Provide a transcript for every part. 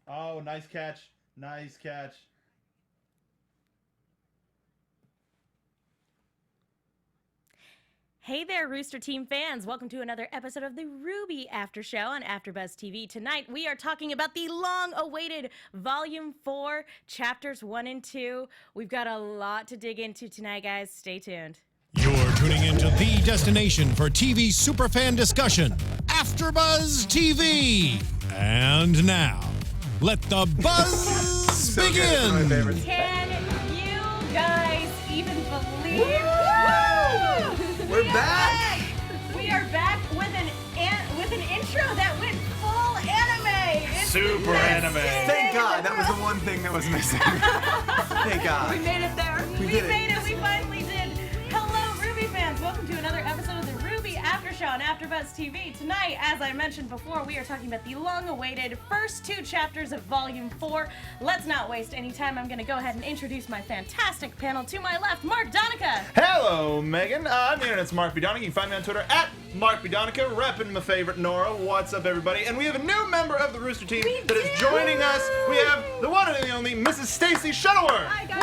Oh, nice catch. Nice catch. Hey there, Rooster Team fans. Welcome to another episode of the RWBY After Show on AFTERBUZZ TV. Tonight, we are talking about the long-awaited Volume 4, Chapters 1 and 2. We've got a lot to dig into tonight, guys. Stay tuned. You're tuning into the destination for TV superfan discussion, AFTERBUZZ TV. And now, let the buzz begin. Can you guys even believe? We're back! We are back with an intro that went full anime. It's Super anime. Thank God, that was the one thing that was missing. Thank God. We made it there. We We did it. made it. We finally did. Hello, RWBY fans. Welcome to another episode of the RWBY After Show on AFTERBUZZ TV. Tonight, as I mentioned before, we are talking about the long-awaited first 2 chapters of Volume 4. Let's not waste any time. I'm going to go ahead and introduce my fantastic panel. To my left, Mark Donica. Hello, Megan. I'm the internet's Mark B. Donica. You can find me on Twitter at Mark B. Donica, repping my favorite Nora. What's up, everybody? And we have a new member of the Rooster Team that is joining us. We have the one and the only Mrs. Stacy Shuttleworth. Hi guys,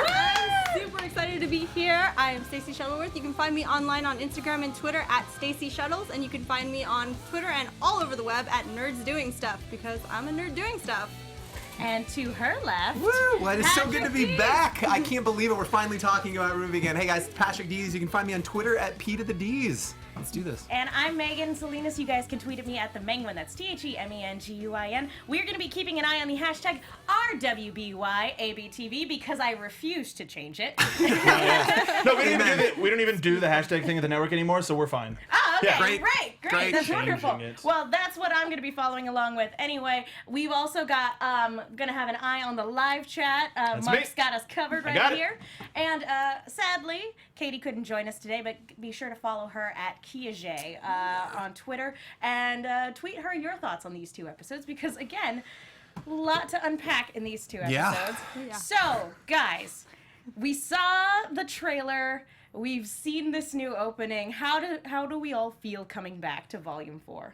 I'm super excited to be here. I am Stacy Shuttleworth. You can find me online on Instagram and Twitter at Stacy Shuttles, and you can find me on Twitter and all over the web at Nerds Doing Stuff, because I'm a nerd doing stuff. And to her left, Woo! Well, it's so good to be Patrick back. I can't believe it. We're finally talking about RWBY again. Hey guys, it's Patrick Dees. You can find me on Twitter at P to the D's. Let's do this. And I'm Megan Salinas. You guys can tweet at me at the Menguin. That's TheMenguin. We're going to be keeping an eye on the hashtag RWBYABTV because I refuse to change it. No, we don't even do the hashtag thing at the network anymore, so we're fine. Oh, okay. Yeah. Great. That's Changing wonderful. it. Well, that's what I'm going to be following along with. Anyway, we've also got going to have an eye on the live chat. That's Mark's me. got us covered I right got it. here. And sadly, Katie couldn't join us today, but be sure to follow her at Kiaje on Twitter and tweet her your thoughts on these 2 episodes because, again, a lot to unpack in these 2 Yeah. episodes. Yeah. So, guys, we saw the trailer. We've seen this new opening. How do we all feel coming back to Volume 4?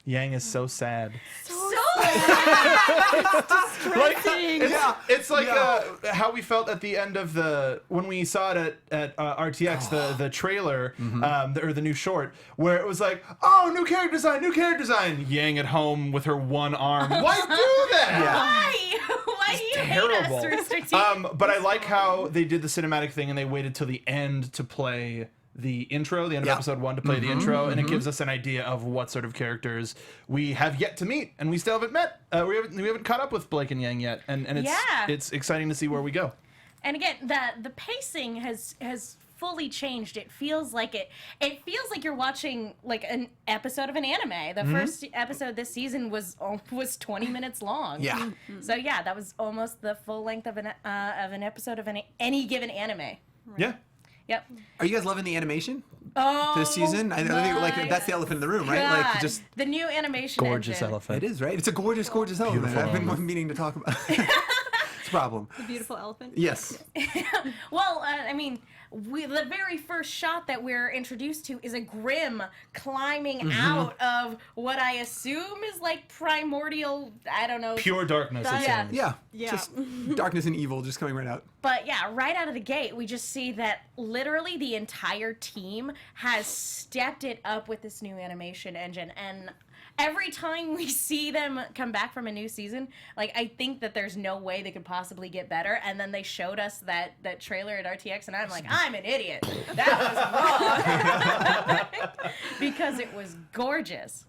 Yang is so sad. So It's like how we felt at the end of when we saw it at RTX, the trailer, or the new short, where it was like, oh, new character design. Yang at home with her one arm. Why do that? Why do you hate us, Rooster Team? But I like how they did the cinematic thing and they waited till the end to play the intro, the end of episode 1 to play the intro, and it gives us an idea of what sort of characters we have yet to meet, and we still haven't met. We haven't caught up with Blake and Yang yet, and it's exciting to see where we go. And again, the pacing has fully changed. It feels like you're watching like an episode of an anime. The first episode this season was 20 minutes long. Yeah. So yeah, that was almost the full length of an episode of any given anime. Yeah. Yep. Are you guys loving the animation Oh, this season? I think that's the elephant in the room, right? God. Like just the new animation Gorgeous engine. elephant. it is, right? It's a gorgeous elephant. Beautiful I've been elephant. meaning to talk about. It's a problem. The beautiful elephant. Yes. Well, I mean, the very first shot that we're introduced to is a Grimm climbing out of what I assume is like primordial, I don't know. Pure darkness. It Yeah. seems. Yeah. Yeah. Just darkness and evil just coming right out. But yeah, right out of the gate, we just see that literally the entire team has stepped it up with this new animation engine. And every time we see them come back from a new season, like, I think that there's no way they could possibly get better. And then they showed us that trailer at RTX, and I'm like, I'm an idiot. That was wrong. Because it was gorgeous.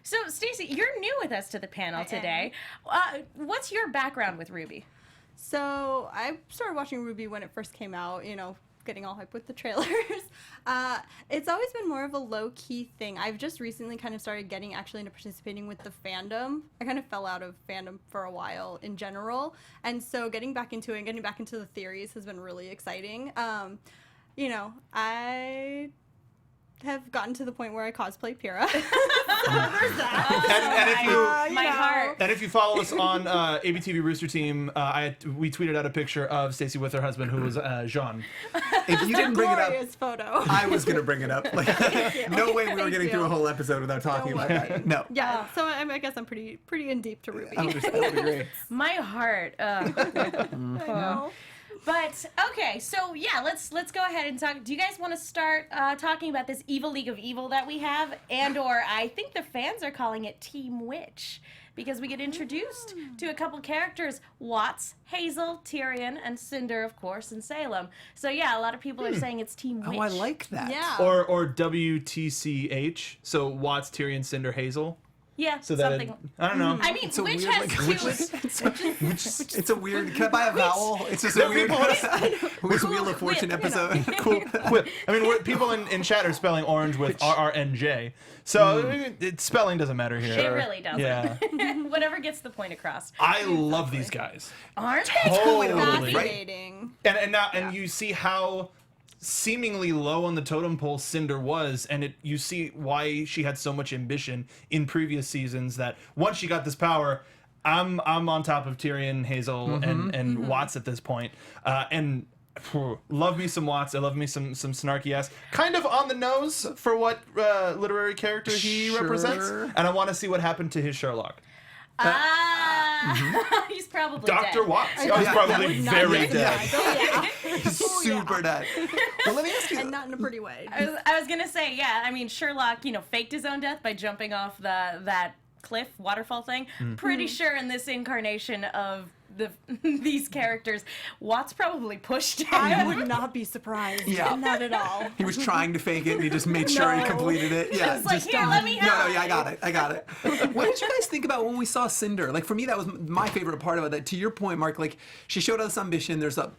So, Stacey, you're new with us to the panel today. What's your background with RWBY? So I started watching RWBY when it first came out, getting all hype with the trailers. It's always been more of a low-key thing. I've just recently kind of started getting actually into participating with the fandom. I kind of fell out of fandom for a while in general. And so getting back into it and getting back into the theories has been really exciting. have gotten to the point where I cosplay Pyrrha. So there's And if you My heart. And if you follow us on ABTV Rooster Team, we tweeted out a picture of Stacey with her husband, who was Jean. If you didn't bring it up, glorious photo. I was gonna bring it up. Like, no way we were Thank getting you. through a whole episode without talking about that. No. Yeah, so I guess I'm pretty in deep to Ruby. I understand. That would be great. My heart. I know. But okay, so yeah, let's go ahead and talk. Do you guys want to start talking about this evil league of evil that we have, or I think the fans are calling it Team Witch, because we get introduced to a couple characters: Watts, Hazel, Tyrion, and Cinder, of course, and Salem. So yeah, a lot of people are saying it's Team Witch. Oh, I like that. Yeah. Or WTCH. So Watts, Tyrion, Cinder, Hazel. Yeah, So that something. I don't know. I mean, It's a Witch weird, has like, two. It's a weird. Can I buy a vowel? It's just a weird. Who's Wheel of Fortune Whip, episode? Cool. Whip. I mean, people in chat are spelling orange with RRNJ. So spelling doesn't matter here. It really doesn't. Yeah. Whatever gets the point across. I love these guys. Aren't they? Totally. Fascinating. And you see how seemingly low on the totem pole Cinder was, and you see why she had so much ambition in previous seasons, that once she got this power, I'm on top of Tyrion, Hazel, and Watts at this point. And love me some Watts. I love me some snarky ass. Kind of on the nose for what literary character he represents. And I want to see what happened to his Sherlock. He's probably Dr. dead. Watts. He's probably very dead. He's super dead. Well, let me ask you. And not in a pretty way. I was gonna say, yeah. I mean, Sherlock, faked his own death by jumping off that cliff waterfall thing. Pretty sure in this incarnation of these characters, Watts probably pushed him. I would not be surprised. Yeah. Not at all. He was trying to fake it, and he just made sure he No. completed it. Yeah, It's like, here, let me help. No, yeah, I got it. What did you guys think about when we saw Cinder? Like, for me, that was my favorite part about that. To your point, Mark, like, she showed us ambition. There's a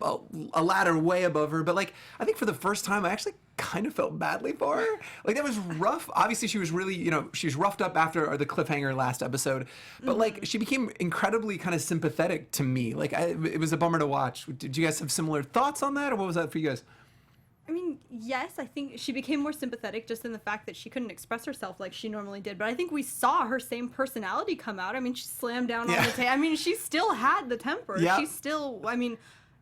ladder way above her, but like, I think for the first time, I actually kind of felt badly for her. Like, that was rough. Obviously, she was really, she was roughed up after the cliffhanger last episode, but like, she became incredibly kind of sympathetic to me. Like, it was a bummer to watch. Did you guys have similar thoughts on that, or what was that for you guys? I mean, yes, I think she became more sympathetic just in the fact that she couldn't express herself like she normally did. But I think we saw her same personality come out. I mean, she slammed down on the table. I mean, she still had the temper. Yeah. She still,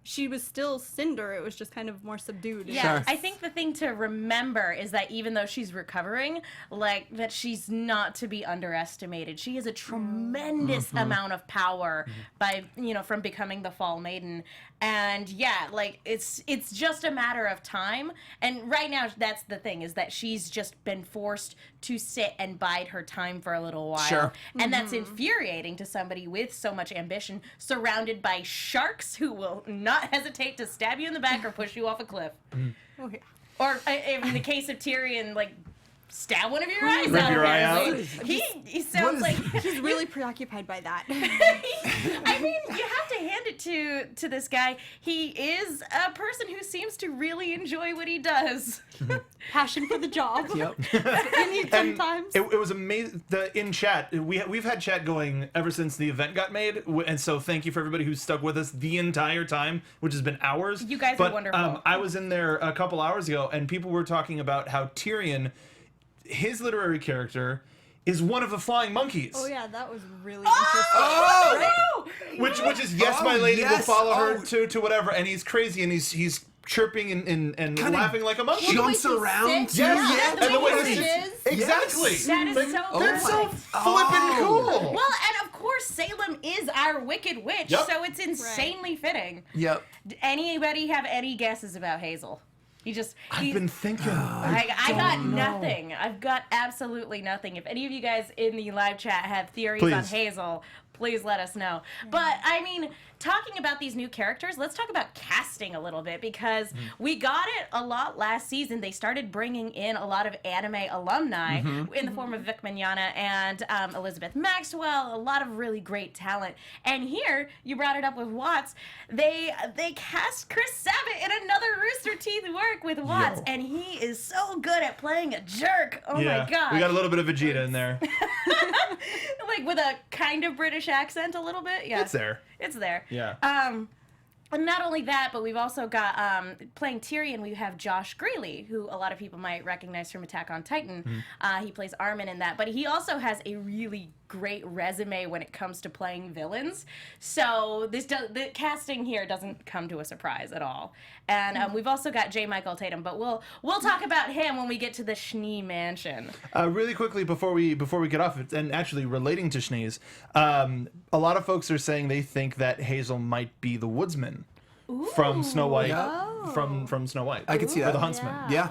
she was still Cinder. It was just kind of more subdued. Yeah, Sure. I think the thing to remember is that even though she's recovering, like, that she's not to be underestimated. She has a tremendous amount of power by, from becoming the Fall Maiden. And yeah, like, it's just a matter of time. And right now, that's the thing, is that she's just been forced to sit and bide her time for a little while. Sure. And that's infuriating to somebody with so much ambition, surrounded by sharks who will not hesitate to stab you in the back or push you off a cliff. Oh, yeah. Or in the case of Tyrion, like, stab one of your eyes Rip out. your eye apparently. out? He sounds like He's really preoccupied by that. I mean, you have to hand it to this guy. He is a person who seems to really enjoy what he does. Passion for the job. Yep. You need sometimes. It was amazing. In chat, we've had chat going ever since the event got made, and so thank you for everybody who stuck with us the entire time, which has been hours. You guys are wonderful. I was in there a couple hours ago, and people were talking about how Tyrion, his literary character, is one of the flying monkeys. Oh yeah, that was really Oh! Which is yes, Oh, my lady yes. will follow her Oh. to whatever, and he's crazy, and he's chirping and Kinda laughing like a monkey. Jumps around too. Yes, Yeah, and the way he he sits. is. Exactly. That is so That's so perfect. flippin' cool. Well, and of course, Salem is our Wicked Witch, Yep. so it's insanely fitting. Yep. Anybody have any guesses about Hazel? I've been thinking. I got nothing. I've got absolutely nothing. If any of you guys in the live chat have theories on Please. Hazel, please let us know. But I mean, talking about these new characters, let's talk about casting a little bit, because we got it a lot last season. They started bringing in a lot of anime alumni in the form of Vic Mignogna and Elizabeth Maxwell, a lot of really great talent. And here, you brought it up with Watts, they cast Chris Sabat in another Rooster Teeth work with Watts, and he is so good at playing a jerk. Oh Yeah, my god. we got a little bit of Vegeta in there. Like with a kind of British accent a little bit. Yeah. It's there. It's there. Yeah. And not only that, but we've also got, playing Tyrion, we have Josh Greeley, who a lot of people might recognize from Attack on Titan. He plays Armin in that. But he also has a really great resume when it comes to playing villains. So the casting here doesn't come to a surprise at all. And we've also got J. Michael Tatum, but we'll talk about him when we get to the Schnee Mansion. Really quickly before we get off it, and actually relating to Schnee's, a lot of folks are saying they think that Hazel might be the woodsman from Snow White. From Snow White. I could see that. Or the huntsman. Yeah.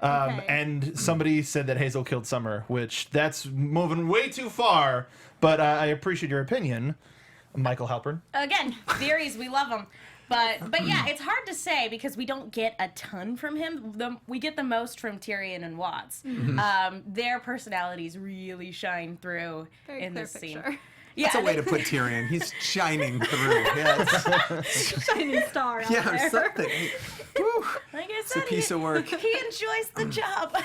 Okay. And somebody said that Hazel killed Summer, which that's moving way too far. But I appreciate your opinion, Michael Halpern. Again, theories, we love them. But yeah, it's hard to say because we don't get a ton from him. We get the most from Tyrion and Watts. Their personalities really shine through Very in clear this scene. picture. Yeah, That's a way to put Tyrion. He's shining through. Yeah, Shining star out yeah, or there. something. Whew. like I It's a said, piece of work. he enjoys the job.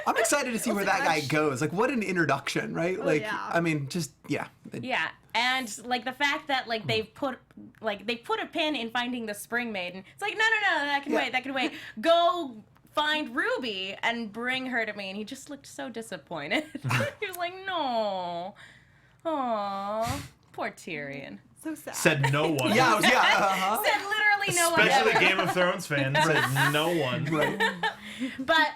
I'm excited to see where that guy goes. Like, what an introduction, right? Like, yeah. I mean, just, yeah. Yeah, and like the fact that like they put a pin in finding the Spring Maiden. It's like no, that can wait, that can wait. Go find Ruby and bring her to me. And he just looked so disappointed. He was like, no, aw, poor Tyrion. So sad. Said no one. Yeah, Said literally no one Especially ever. Game of Thrones fans said no one. Right. But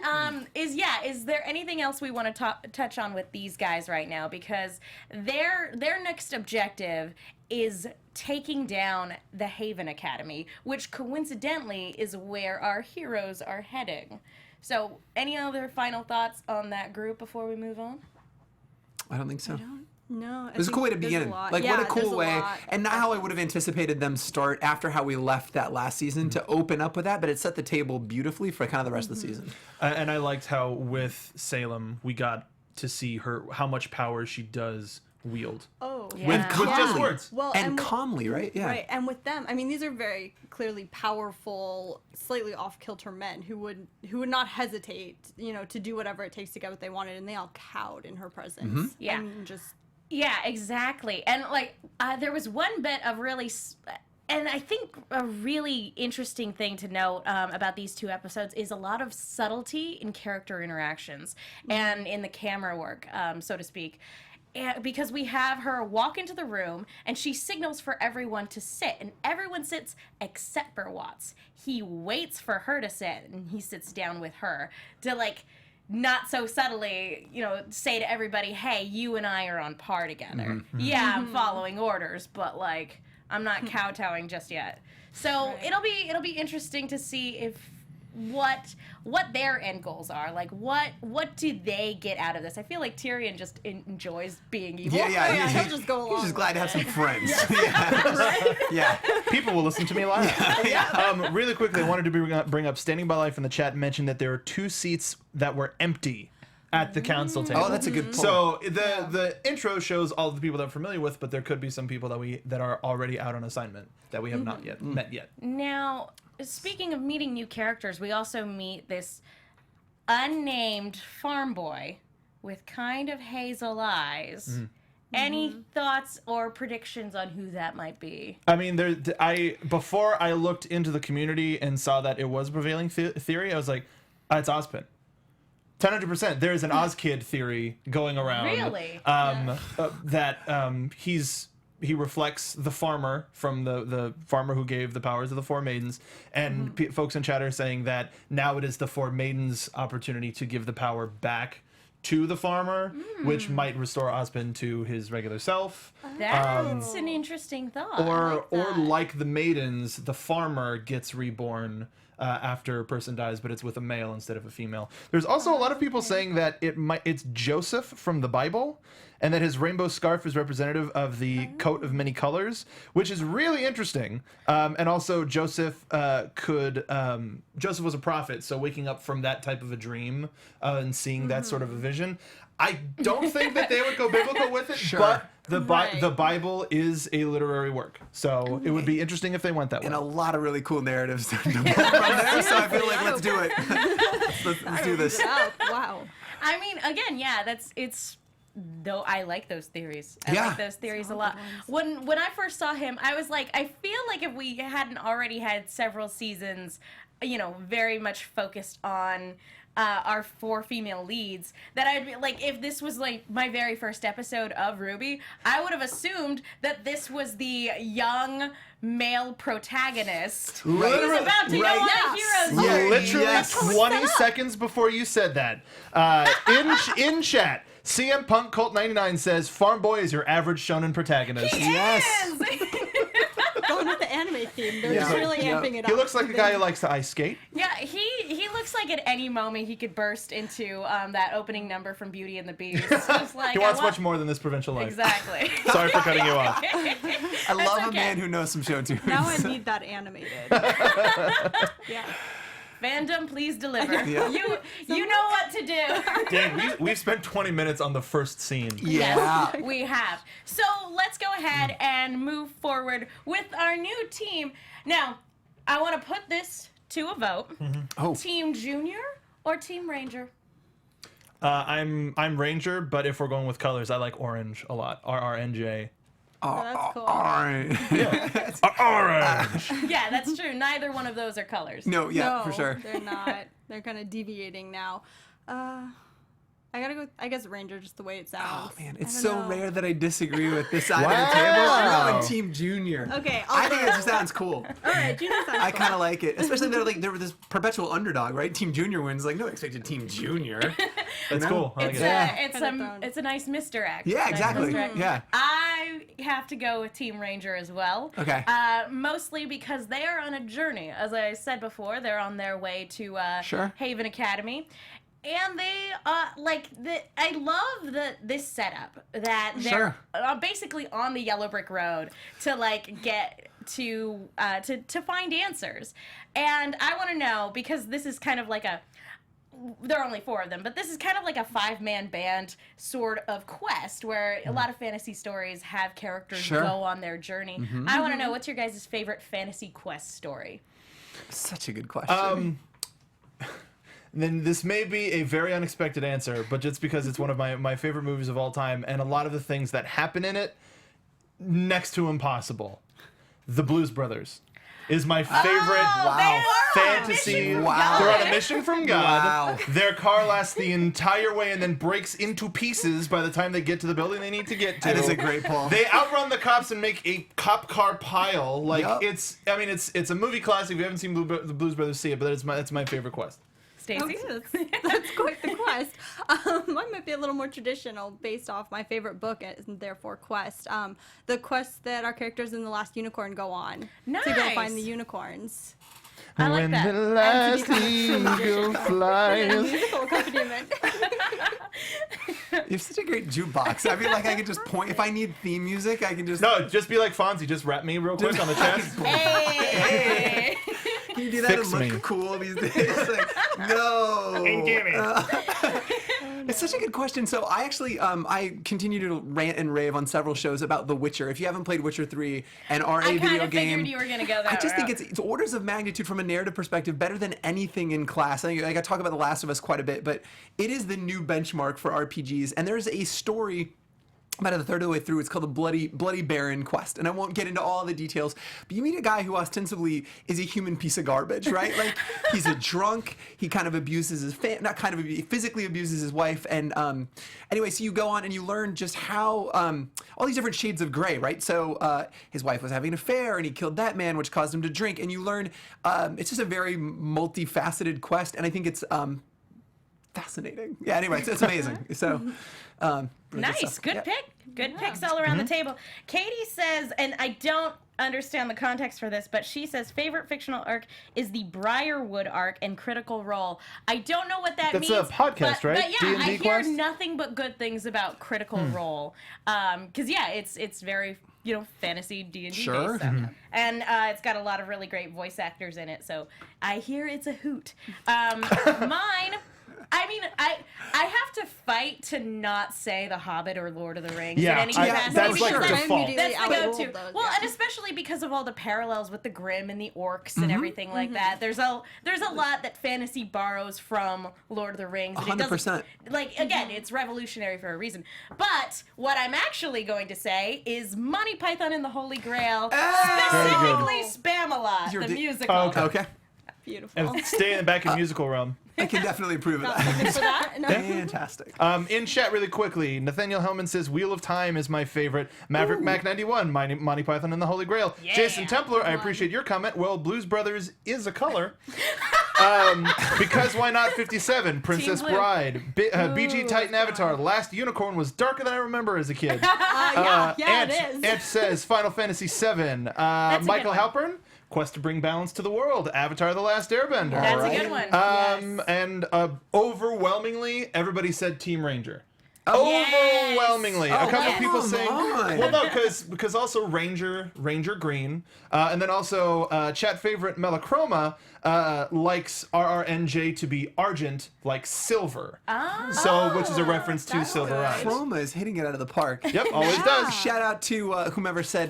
is there anything else we want to touch on with these guys right now? Because their next objective is taking down the Haven Academy, which coincidentally is where our heroes are heading. So, any other final thoughts on that group before we move on? I don't think so. No, It was a cool way to begin. Like, what a cool way. And not how I would have anticipated them start after how we left that last season to open up with that, but it set the table beautifully for kind of the rest of the season. And I liked how with Salem we got to see how much power she does wield. Oh, Yeah. With just Calmly. words. Well, And with- calmly, right? Yeah. Right, and with them, I mean, these are very clearly powerful, slightly off-kilter men who would not hesitate, to do whatever it takes to get what they wanted, and they all cowed in her presence. Yeah. and just Yeah, exactly. And like, there was one bit of really, and I think a really interesting thing to note about these two episodes is a lot of subtlety in character interactions and in the camera work, so to speak. And because we have her walk into the room and she signals for everyone to sit, and everyone sits except for Watts. He waits for her to sit, and he sits down with her to like, not so subtly, say to everybody, hey, you and I are on par together. Yeah, I'm following orders, but like, I'm not kowtowing just yet. So it'll be interesting to see if what their end goals are. Like, what do they get out of this? I feel like Tyrion just enjoys being evil. Yeah. he'll just go along He's just with glad to have it. some friends. Yeah. Yeah. People will listen to me laugh. Really quickly, I wanted to bring up Standing by Life in the chat mentioned that there are 2 seats that were empty at the council table. Oh, that's a good point. So the intro shows all of the people that I'm familiar with, but there could be some people that are already out on assignment that we have not yet met yet. Now, speaking of meeting new characters, we also meet this unnamed farm boy with kind of hazel eyes. Any thoughts or predictions on who that might be? I mean, before I looked into the community and saw that it was prevailing theory, I was like, it's Ozpin. 100%. There is an Ozkid theory going around. Really? That he reflects the farmer from the farmer who gave the powers to the 4 maidens, and folks in chat are saying that now it is the 4 maidens' opportunity to give the power back to the farmer, which might restore Ozpin to his regular self. That's an interesting thought. Or like the maidens, the farmer gets reborn after a person dies, but it's with a male instead of a female. There's also a lot of people saying that it's Joseph from the Bible, and that his rainbow scarf is representative of the coat of many colors, which is really interesting. And also Joseph Joseph was a prophet, so waking up from that type of a dream and seeing that sort of a vision. I don't think that they would go biblical with it, but the Bible is a literary work, so it would be interesting if they went that way. And a lot of really cool narratives to pull from there, so I feel like let's do it. Let's do this. Oh, wow. I mean, again, yeah, it's though I like those theories. I Yeah. like those theories a lot. When I first saw him, I was like, I feel like if we hadn't already had several seasons, you know, very much focused on our 4 female leads, that I'd be like, if this was like my very first episode of RWBY, I would have assumed that this was the young male protagonist who's about to go on a hero's journey. Literally 20 seconds before you said that. In chat, CM Punk Colt 99 says, Farm Boy is your average shonen protagonist. Yes. Going with the anime theme. They're just really amping it up. He looks like a guy who likes to ice skate. Yeah, he looks like at any moment he could burst into that opening number from Beauty and the Beast. Just like, He wants much more than this provincial life. Exactly. Sorry for cutting you off. I love a man who knows some show tunes. Now I need that animated. Yeah. Fandom, please deliver. Yeah. You know what to do. Dan, we've spent 20 minutes on the first scene. Yeah. Yes, we have. So let's go ahead and move forward with our new team. Now, I want to put this to a vote. Oh. Team Junior or Team Ranger? I'm Ranger, but if we're going with colors, I like orange a lot. RRNJ. Oh, that's cool. Orange. Orange. Yeah, that's true. Neither one of those are colors. No, yeah, No, for sure. They're not. They're kind of deviating now. I gotta go. I guess Ranger, just the way it sounds. Oh man, it's I so don't know. rare that I disagree with this side of the table. Wow. I'm going Team Junior. Okay, I I'll think go. it just sounds cool. All right, Junior sounds I cool. kind of like it, especially they were this perpetual underdog, right? Team Junior wins. Like, no one expected Team Junior. That's cool. I like It's it. Yeah. it's a nice misdirect. Yeah, Nice exactly. misdirect. Yeah. I have to go with Team Ranger as well. Okay. Mostly because they are on a journey. As I said before, they're on their way to Sure. Haven Academy. And they I love this setup that they're Sure. basically on the yellow brick road to like get to find answers. And I want to know, because this is kind of like there are only 4 of them, but this is kind of like a 5-man band sort of quest where a lot of fantasy stories have characters Sure. go on their journey. I want to know, what's your guys' favorite fantasy quest story? Such a good question. Then this may be a very unexpected answer, but just because it's one of my favorite movies of all time, and a lot of the things that happen in it, next to impossible. The Blues Brothers is my favorite Wow. fantasy. Wow. They're on a mission from God. Wow. Their car lasts the entire way and then breaks into pieces by the time they get to the building they need to get to. That is a great pull. They outrun the cops and make a cop car pile. Like Yup. it's a movie classic. If you haven't seen the Blues Brothers, see it. But that's my favorite quest. Stacey? Okay, that's quite the quest. Mine might be a little more traditional, based off my favorite book and therefore quest. The quest that our characters in The Last Unicorn go on to go Nice. find the unicorns. I like when that. the last And to be eagle And flies. musical accompaniment. You have such a great jukebox. I feel like I could just point. If I need theme music, I can just. No, just be like Fonzie. Just rap me real quick on the chest. Hey! Can you do that Fix and look me. cool these days? Like, no. It's such a good question. So I actually, I continue to rant and rave on several shows about The Witcher. If you haven't played Witcher 3, an RA I kind video of game, figured you were going to go that I just think route. it's orders of magnitude from a narrative perspective better than anything in class. I think, like, I talk about The Last of Us quite a bit, but it is the new benchmark for RPGs. And there's a story about a third of the way through. It's called the Bloody Baron quest, and I won't get into all the details, but you meet a guy who ostensibly is a human piece of garbage, right? Like, he's a drunk, he kind of abuses his he physically abuses his wife, and anyway, so you go on and you learn just how all these different shades of gray, right? So his wife was having an affair and he killed that man, which caused him to drink, and you learn it's just a very multifaceted quest, and I think it's fascinating. Yeah, anyway, it's amazing. So really Nice. stuff. Good Yeah. pick. Good picks all around the table. Katie says, and I don't understand the context for this, but she says favorite fictional arc is the Briarwood arc and Critical Role. I don't know what that That's means. a podcast, but, right? But yeah, D&D I hear quest? nothing but good things about Critical Role. Because yeah, it's very fantasy D&D Sure. based stuff. And it's got a lot of really great voice actors in it, so I hear it's a hoot. Mine I mean, I have to fight to not say The Hobbit or Lord of the Rings Yeah, in any I- capacity. that's because like default. That's the Immediately go-to. those, Well, yeah. and especially because of all the parallels with the Grimm and the orcs and everything like that. There's a lot that fantasy borrows from Lord of the Rings. And 100%. Like, again, it's revolutionary for a reason. But what I'm actually going to say is Monty Python and the Holy Grail, specifically Spam-A-Lot, You're the the- musical. Okay. Beautiful. And stay in the back in musical realm. I can definitely approve of Not that. looking for that. No. Fantastic. In chat really quickly, Nathaniel Hellman says Wheel of Time is my favorite. Maverick Mac 91, Monty Python and the Holy Grail. Yeah. Jason Templar, I appreciate your comment. Well, Blues Brothers is a color. Because why not 57? Princess Team Blue. Bride. BG Titan Avatar. Last Unicorn was darker than I remember as a kid. Yeah, Ant, it is. Ant says Final Fantasy VII. a good Michael one. Halpern. Quest to bring balance to the world. Avatar: The Last Airbender. That's Alright. a good one. Yes. And overwhelmingly, everybody said Team Ranger. Yes. Overwhelmingly, a couple yes. people Come saying, on. well, no, because also Ranger Green, and then also chat favorite Melachroma likes RRNJ to be argent, like silver. Oh. So, which is a reference to that's Silver good. Eyes. Chroma is hitting it out of the park. Yep, always does. Shout out to whomever said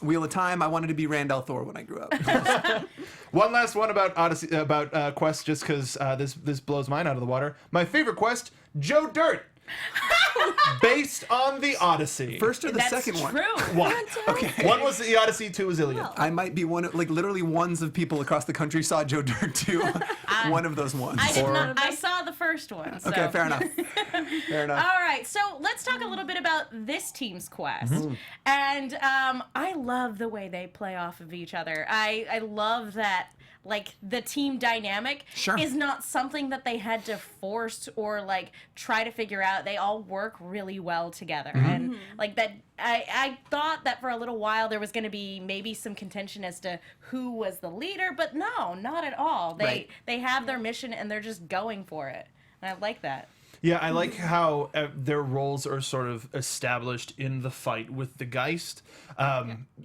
Wheel of Time. I wanted to be Randall Thor when I grew up. One last one about Odyssey, about Quest, just because this blows mine out of the water. My favorite Quest, Joe Dirt, based on the Odyssey. First or the That's second one? true. one. Okay. One was the Odyssey, two was Iliad. I might be one of, like, literally ones of people across the country saw Joe Dirt too. One of those ones. I did not. I saw the first one. So. Okay, fair enough. Fair enough. All right, so let's talk a little bit about this team's quest. Mm-hmm. And I love the way they play off of each other. I love that, like, the team dynamic Sure. is not something that they had to force or, like, try to figure out. They all work really well together. Mm-hmm. And, like, that I thought that for a little while there was going to be maybe some contention as to who was the leader, but no, not at all. Right. They have their mission and they're just going for it. And I like that. Yeah, I like how their roles are sort of established in the fight with the Geist.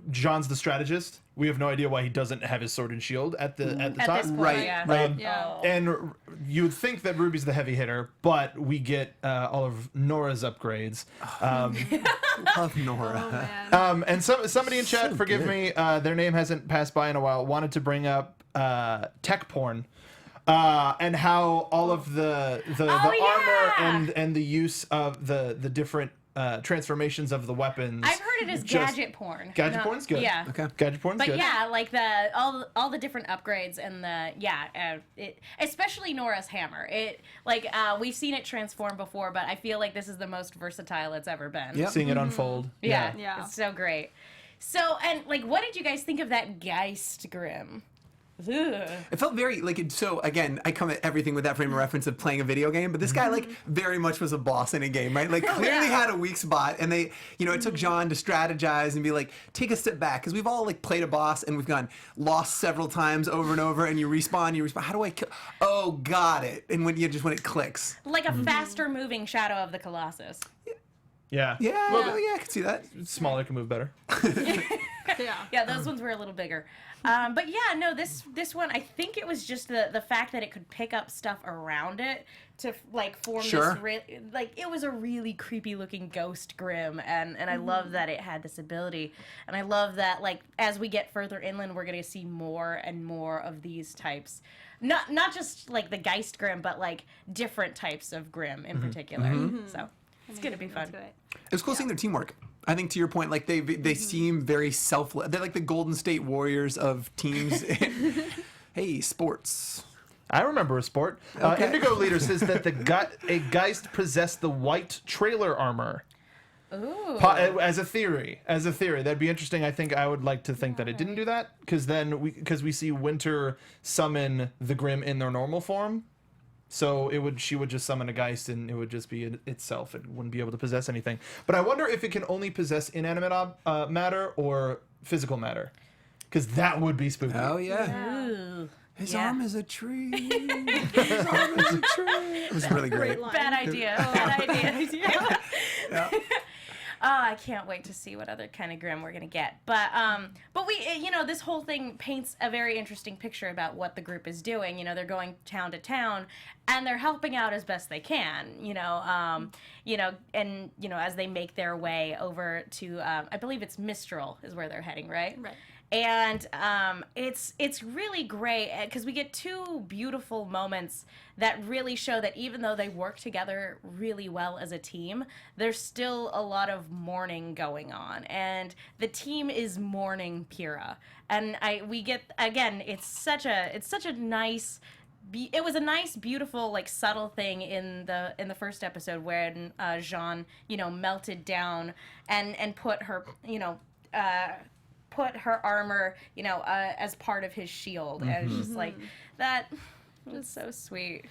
John's the strategist. We have no idea why he doesn't have his sword and shield at the At time. this point, Right, yeah. right. Oh. And you would think that Ruby's the heavy hitter, but we get all of Nora's upgrades. Love Nora. Oh, man. And somebody in chat, So forgive good. me, their name hasn't passed by in a while, wanted to bring up tech porn. And how all of the yeah! armor and the use of the different transformations of the weapons. I've heard it as just- gadget porn. Gadget No- porn's good. Yeah. Okay. Gadget porn's But good. yeah, like all the different upgrades and it especially Nora's hammer. It like we've seen it transform before, but I feel like this is the most versatile it's ever been. Yep. Seeing it unfold. Yeah, Yeah. it's so great. So and like, what did you guys think of that Geist Grimm? Ugh. It felt very like it, so again, I come at everything with that frame of reference of playing a video game, but this guy like very much was a boss in a game, right? Like clearly had a weak spot, and they, it took John to strategize and be like, take a step back, because we've all like played a boss and we've gone lost several times over and over, and you respawn. How do I kill? Oh, got it. And when it clicks. Like a faster moving Shadow of the Colossus. Yeah. Yeah, Well, yeah, I can see that. smaller can move better. Yeah. Yeah, those ones were a little bigger. But yeah, no, this one, I think it was just the fact that it could pick up stuff around it to like form Sure. this it was a really creepy looking ghost Grimm, and I love that it had this ability, and I love that like as we get further inland, we're gonna see more and more of these types. Not just like the Geist Grimm, but like different types of Grimm in particular. So it's gonna be fun. That's great. It was cool seeing their teamwork. I think to your point, like they seem very selfless. They're like the Golden State Warriors of teams. Hey, sports. I remember a sport. Okay. Indigo Leader says that a Geist possessed the white trailer armor. Ooh. As a theory, that'd be interesting. I think I would like to think that it didn't do that, because we see Winter summon the Grimm in their normal form, so she would just summon a Geist and it would just be itself. It wouldn't be able to possess anything. But I wonder if it can only possess inanimate matter or physical matter, because that would be spooky. Oh yeah. Ooh. His Yeah. arm is a tree. His arm is a tree. It was really great. line. Bad idea. Bad idea. Yeah. I can't wait to see what other kind of grim we're gonna get. But we, this whole thing paints a very interesting picture about what the group is doing. They're going town to town, and they're helping out as best they can. As they make their way over to, I believe it's Mistral is where they're heading, right? Right. And it's really great because we get two beautiful moments that really show that even though they work together really well as a team, there's still a lot of mourning going on, and the team is mourning Pyrrha. And we get, again, it's such a nice. It was a nice, beautiful, like, subtle thing in the first episode when Jean, melted down and put her, put her armor, as part of his shield, and it's just like that. Was so sweet.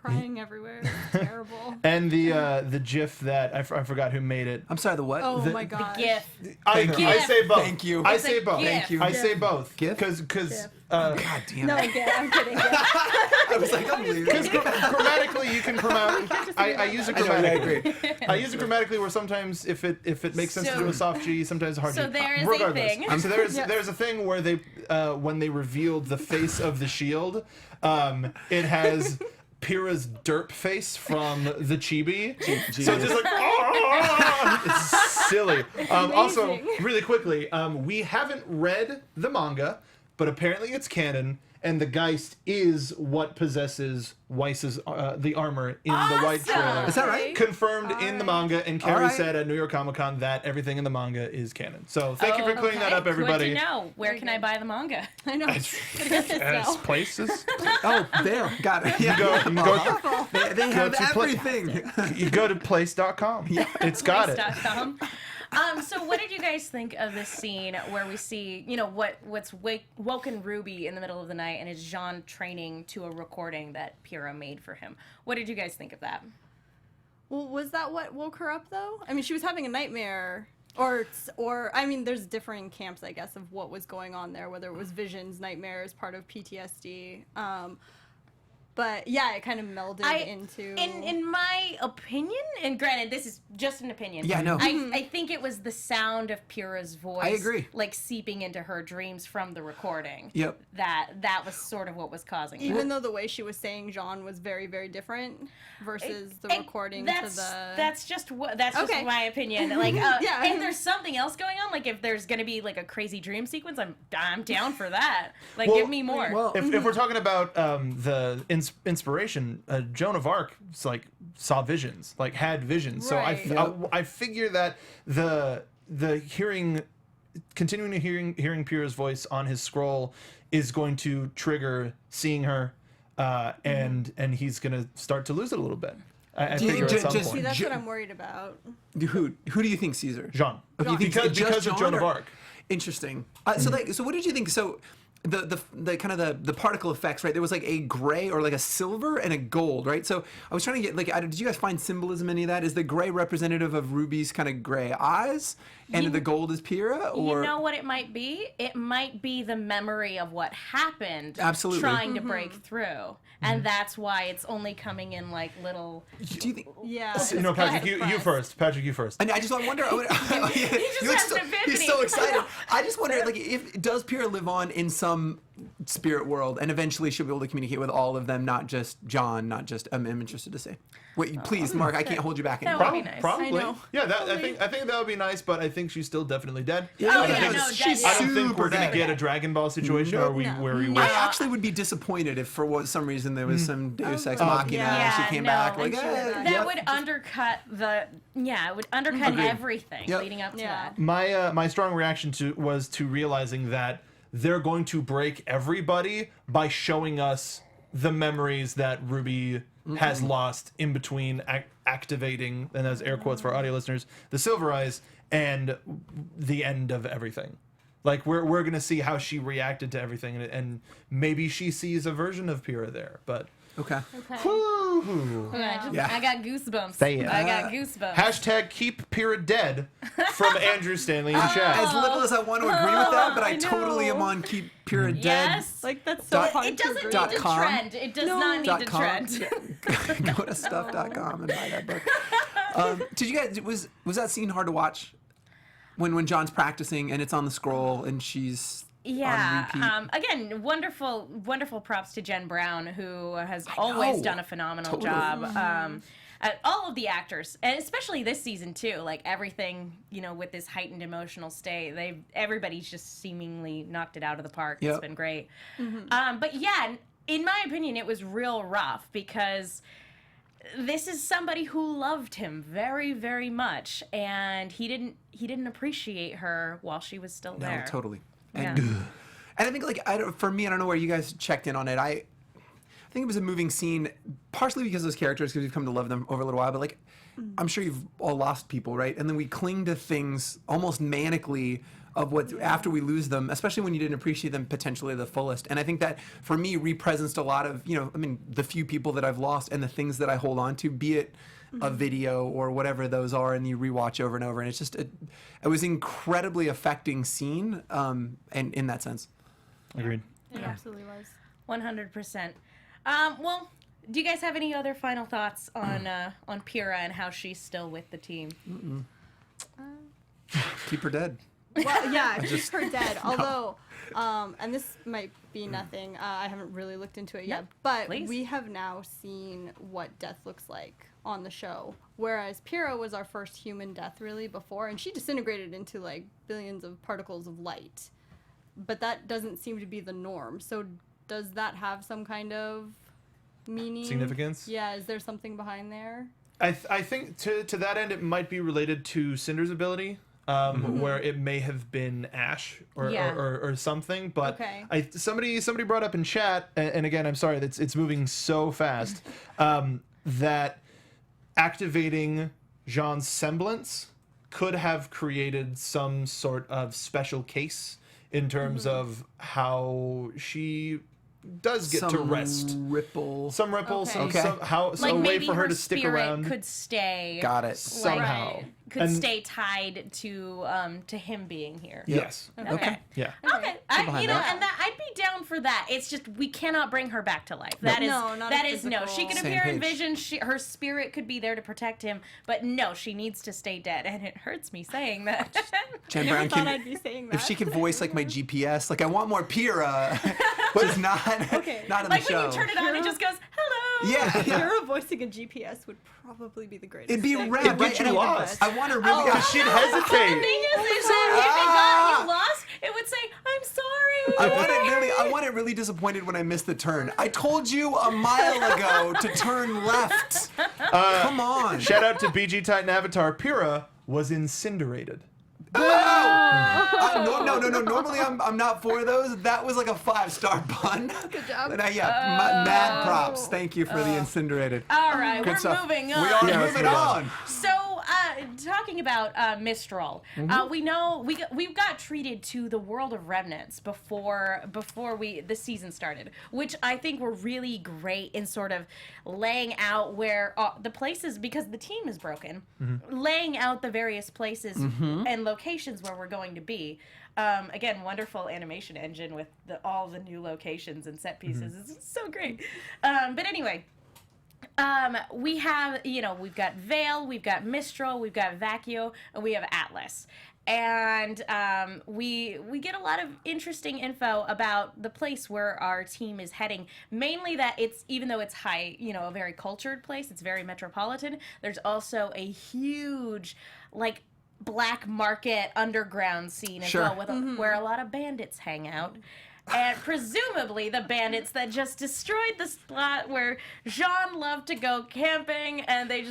Crying everywhere. It's terrible. And the GIF that I forgot who made it. I'm sorry, the what? Oh my god. The GIF. I say both. Thank you. I It's a say both. GIF. Thank you. I say both. GIF? Because God damn No, it. again, I'm kidding. I was like, I'm leaving. because grammatically you can promote. I use it I know, I grammatically. agree. I use it grammatically where sometimes if it makes sense to do a soft G, sometimes a hard G. So there is a Regardless. thing. So there's a thing where they when they revealed the face of the shield, it has Pyrrha's derp face from the Chibi. So it's just like, oh, it's silly. Also, really quickly, we haven't read the manga, but apparently it's canon, and the Geist is what possesses Weiss's the armor in the White trailer. Is that right? Confirmed in the manga, and Carrie Alright. said at New York Comic Con that everything in the manga is canon. So thank you for clearing that up, Good everybody. to know. Where can I buy the manga? I know. Gotta get this As now. places. Oh, there. Got it. Yeah. You can go, They have to play- everything. you go to place.com. Yeah. It's got it. Place.com. So what did you guys think of this scene where we see, what's woken Ruby in the middle of the night, and it's Jean training to a recording that Pyrrha made for him? What did you guys think of that? Well, was that what woke her up though? I mean, she was having a nightmare, or I mean, there's differing camps, I guess, of what was going on there. Whether it was visions, nightmares, part of PTSD. But yeah, it kind of melded into. In my opinion, and granted, this is just an opinion. Yeah, no. I think it was the sound of Pyrrha's voice. I agree. Like seeping into her dreams from the recording. Yep. That was sort of what was causing it. Even though the way she was saying Jean was very, very different versus the recording that's, to the. That's just just Okay. my opinion. Like, Yeah. if there's something else going on, like if there's gonna be like a crazy dream sequence, I'm down for that. Like, Well, give me more. well, If we're talking about the inspiration, Joan of Arc saw visions, like had visions. So Right. I figure that the continuing to hearing Pyrrha's voice on his scroll is going to trigger seeing her, and he's gonna start to lose it a little bit. I Do you figure think at some just- See, point. that's what I'm worried about. Who do you think, Caesar? Jean, Okay, you think because just of Jean, Joan of or- Arc. Interesting. So what did you think? So the kind of the particle effects, right? There was like a gray or like a silver and a gold, right? So I was trying to get did you guys find symbolism in any of that? Is the gray representative of Ruby's kind of gray eyes, and the gold is Pyrrha, or You know what it might be? It might be the memory of what happened. Absolutely. Trying to break through. And that's why it's only coming in like little. do you think? Yeah. Patrick, Go you ahead. first. Patrick, you first. And I just wonder. just has an epiphany. He's so excited. I just wonder, if does Pyrrha live on in some spirit world, and eventually she'll be able to communicate with all of them, not just John, not just. I'm interested to say. Wait, please, Mark. I can't hold you back That anymore. would be nice. Probably. I know. Yeah, I think that would be nice, but I think she's still definitely dead. Yeah, Oh, I yeah, think no, she's dead, I don't think super we're gonna dead. get a Dragon Ball situation where we I actually would be disappointed if for some reason there was some Deus Ex Machina yeah. and she came back like, I'm sure eh, That yep. would undercut it would undercut Agreed. everything Yep. leading up to Yeah. that. My strong reaction was to realizing that they're going to break everybody by showing us the memories that Ruby has lost in between activating, and as air quotes for audio listeners, the Silver Eyes and the end of everything. Like we're gonna see how she reacted to everything, and maybe she sees a version of Pyrrha there, but. Okay. Woo-hoo. Yeah. I got goosebumps. Damn. I got goosebumps. Hashtag keep Pyrrha dead from Andrew Stanley in chat. As little as I want to agree with that, but I I totally know. am on keep Pyrrha dead. Yes. Like that's so Dot- hard It doesn't to need agree. to .com? trend. It does not need to .com. trend. Go to stuff.com and buy that book. Did you guys was that scene hard to watch? When John's practicing and it's on the scroll and she's on repeat? Again, wonderful props to Jen Brown, who has always done a phenomenal job. All of the actors, and especially this season too, like everything, with this heightened emotional state, everybody's just seemingly knocked it out of the park. Yep. It's been great. But yeah, in my opinion, it was real rough because this is somebody who loved him very, very much, and he didn't appreciate her while she was still there. No, totally. Yeah. And I think, like, for me, I don't know where you guys checked in on it. I think it was a moving scene, partially because of those characters, because we've come to love them over a little while. But, like, I'm sure you've all lost people, right? And then we cling to things almost manically of what after we lose them, especially when you didn't appreciate them potentially the fullest. And I think that for me represenced a lot of, the few people that I've lost and the things that I hold on to, be it a video or whatever those are, and you rewatch over and over. And it's just, it was incredibly affecting scene, and in that sense. Agreed. It absolutely was. 100%. Well, do you guys have any other final thoughts on Pyrrha and how she's still with the team? Keep her dead. Well, yeah, keep her dead. Although, and this might be nothing. I haven't really looked into it yet, but please. we have now seen what death looks like on the show. Whereas Pyrrha was our first human death really before, and she disintegrated into like billions of particles of light. But that doesn't seem to be the norm. So does that have some kind of meaning? Significance? Yeah, is there something behind there? I think to that end, it might be related to Cinder's ability. Where it may have been ash or something, but Okay. somebody brought up in chat, and again, I'm sorry, it's moving so fast, that activating Jean's semblance could have created some sort of special case in terms of how she does get to rest. Some ripples, Okay. so Like a way maybe for her to stick spirit around. could stay. Got it. Somehow. Right. Could And- stay tied to him being here. Yes. Okay. Yeah. Okay, behind that. and I'd be down for that. It's just we cannot bring her back to life. That is No, not that a is no. She physical- can Same appear in page. vision. Her spirit could be there to protect him, but no, she needs to stay dead. And it hurts me saying that. Jen Never Brown thought can, I'd be saying that. if she could voice like my GPS, like I want more Pyrrha, but it's not, Okay. not in Like the show. when you turn it on, it just goes hello. Yeah, yeah. Pyrrha voicing a GPS would probably be the greatest. It'd be thing. rad, It'd right? get And you I- lost. I want to really. Oh, She'd The hesitate. thing is if it got you lost, it would say, "I'm sorry." I want it really disappointed when I missed the turn. I told you a mile ago to turn left. Come on. Shout out to BG Titan Avatar. Pyrrha was incinerated. No. Normally I'm not for those. That was like a 5-star pun. Good job. And mad props. Thank you for the incinerated. All right, Good we're stuff. moving We on. are Yeah, let's moving move on. on. So, talking about Mistral, we know we got treated to the world of remnants before the season started, which I think were really great in sort of laying out where the places, because the team is broken, laying out the various places and locations where we're going to be. Again, wonderful animation engine with all the new locations and set pieces. It's so great. But anyway. We have, we've got Vale, we've got Mistral, we've got Vacuo, and we have Atlas. And we get a lot of interesting info about the place where our team is heading. Mainly that it's, even though it's high, a very cultured place, it's very metropolitan, there's also a huge, like, black market underground scene as Sure. well, with where a lot of bandits hang out. And presumably the bandits that just destroyed the spot where Jean loved to go camping, and the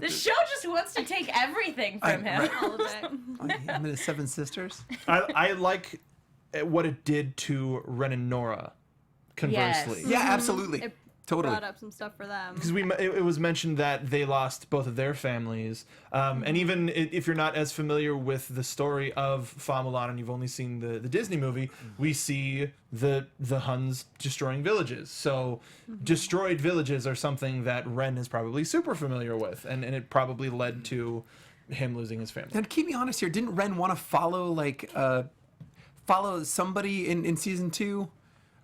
show just wants to take everything from him. All of it. I'm in the Seven Sisters. I like what it did to Ren and Nora, conversely. Yes. Yeah, absolutely. It Totally. brought up some stuff for them. Because it was mentioned that they lost both of their families, and even if you're not as familiar with the story of Fa Mulan and you've only seen the Disney movie, we see the Huns destroying villages. So destroyed villages are something that Ren is probably super familiar with, and it probably led to him losing his family. Now, to keep me honest here, didn't Ren want to follow somebody in season 2?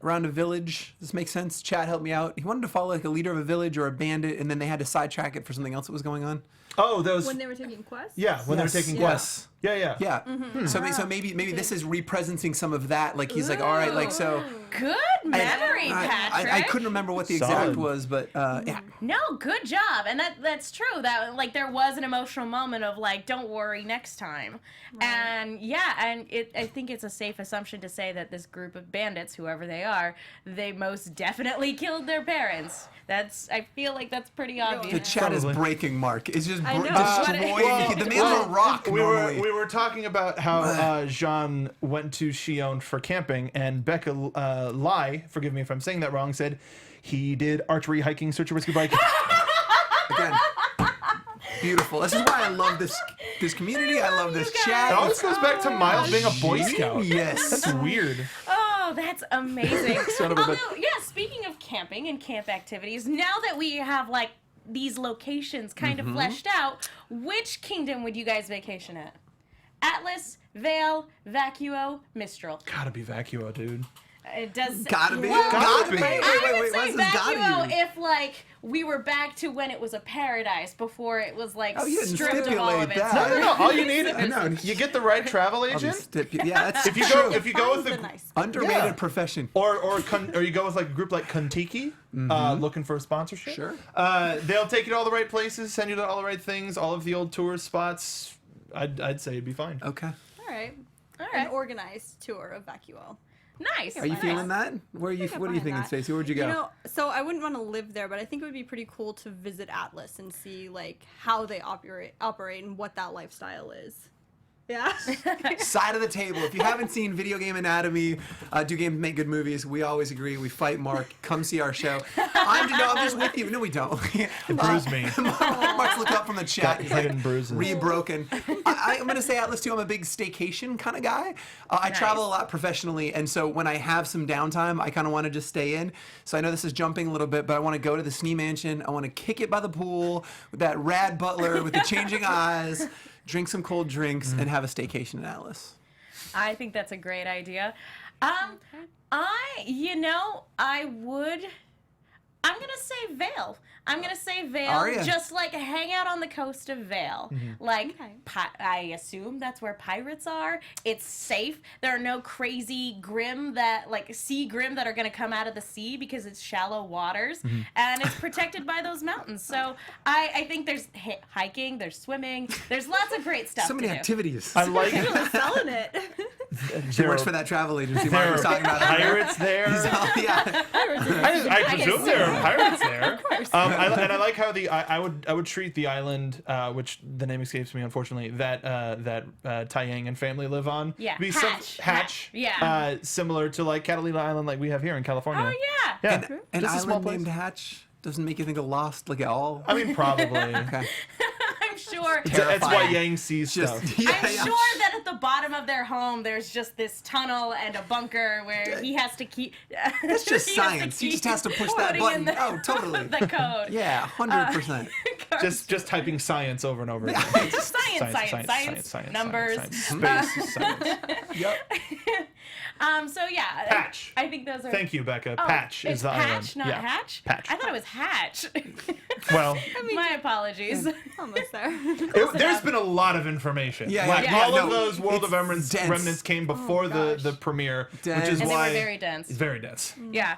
around a village. Does this make sense? Chad, help me out. He wanted to follow like a leader of a village or a bandit, and then they had to sidetrack it for something else that was going on. Oh, those. When they were taking quests? Yeah, when they were taking quests. Yeah. Yeah. So maybe this is representing some of that. Like he's like, all right, like so. Good memory, Patrick. I couldn't remember what the exact was, but yeah. No, good job. And that's true. That like there was an emotional moment of like, don't worry, next time. Right. And yeah, and I think it's a safe assumption to say that this group of bandits, whoever they are, they most definitely killed their parents. I feel like that's pretty obvious. The chat is breaking, Mark. It's just destroying. The man's well, a rock normally. We were talking about how Jean went to Chillon for camping, and Becca Lai, forgive me if I'm saying that wrong, said he did archery, hiking, search and rescue biking. Again, beautiful. This is why I love this community. I love this chat. It always goes back to Miles being a Boy Scout. Yes. That's weird. Oh, that's amazing. Although, yeah, speaking of camping and camp activities, now that we have like these locations kind of fleshed out, which kingdom would you guys vacation at? Atlas, Vale, Vacuo, Mistral. Gotta be Vacuo, dude. It does. Gotta be. Well, Gotta be. I would What's say this gotta Vacuo be? if like we were back to when it was a paradise before it was like Oh, you didn't stripped of all of stipulate it. that. No. All you need, I know. you get the right travel agent. Yeah, that's If you true. go with Finds the nice Underrated Yeah. profession. or you go with like a group like Kontiki, looking for a sponsorship. Sure. They'll take you to all the right places, send you to all the right things, all of the old tourist spots. I'd say it'd be fine. Okay. All right. All An right. organized tour of Vacuo. Nice. Are you nice. feeling that? What are you behind thinking, that. Stacey? Where'd you go? You know, so I wouldn't want to live there, but I think it would be pretty cool to visit Atlas and see like how they operate and what that lifestyle is. Yeah. Side of the table. If you haven't seen Video Game Anatomy, Do Games Make Good Movies, we always agree. We fight Mark. Come see our show. I'm just with you. No, we don't. It bruised me. Mark's looked up from the chat. Got He's hidden bruises. Re-broken. I'm going to say Atlas too. I'm a big staycation kind of guy. I travel a lot professionally, and so when I have some downtime, I kind of want to just stay in. So I know this is jumping a little bit, but I want to go to the Snee Mansion. I want to kick it by the pool with that rad butler with the changing eyes. Drink some cold drinks and have a staycation in Atlas. I think that's a great idea. I'm gonna say Vale. I'm gonna say Vale. Are ya? Just like hang out on the coast of Vale. Like I assume that's where pirates are. It's safe. There are no crazy sea grim that are gonna come out of the sea because it's shallow waters, and it's protected by those mountains. So I think there's hiking, there's swimming, there's lots of great stuff. So many to do. activities. I like Selling it. She works for that travel agency Mark there was talking about. pirates there. Yeah. I presume there are pirates there. Of course. I like how I would treat the island, which the name escapes me unfortunately, that Taiyang and family live on. Yeah, Be Hatch. Yeah. Similar to like Catalina Island, like we have here in California. Oh yeah. Yeah. An Just a small island place. named Hatch doesn't make you think of Lost like at all. I mean, probably. Okay. I'm sure. It's why Yang sees Just stuff. I'm sure that at the bottom of their home, there's just this tunnel and a bunker where he has to keep. That's just science. He just has to push that button. Oh, totally. The code. Yeah, 100%. Just typing science over and over again. Science, numbers. Space, science. Yep. So yeah. Patch. I think those are. Thank you, Becca. Oh, Patch is it's the Patch, island. not Yeah. Hatch? Patch. I thought it was Hatch. Well, My apologies. Almost there. there's been a lot of information. Yeah, like yeah, all of no, those World of it's dense. Remnants came before the gosh. premiere, Dense. which is And they why were very dense. it's very dense. Yeah,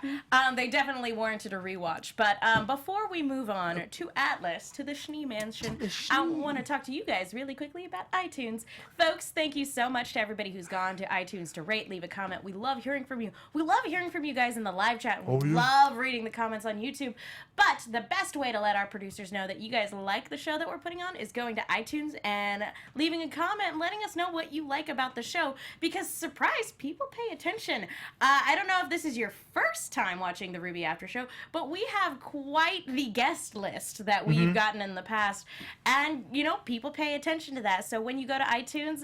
they definitely warranted a rewatch. But before we move on to Atlas, to the Schnee Mansion, I want to talk to you guys really quickly about iTunes. Folks, thank you so much to everybody who's gone to iTunes to rate, leave a comment. We love hearing from you. We love hearing from you guys in the live chat. We love reading the comments on YouTube. But the best way to let our producers know that you guys like the show that we're putting on is going to iTunes and leaving a comment and letting us know what you like about the show. Because, surprise, people pay attention. I don't know if this is your first time watching the Ruby After Show, but we have quite the guest list that we've gotten in the past. And, people pay attention to that. So when you go to iTunes,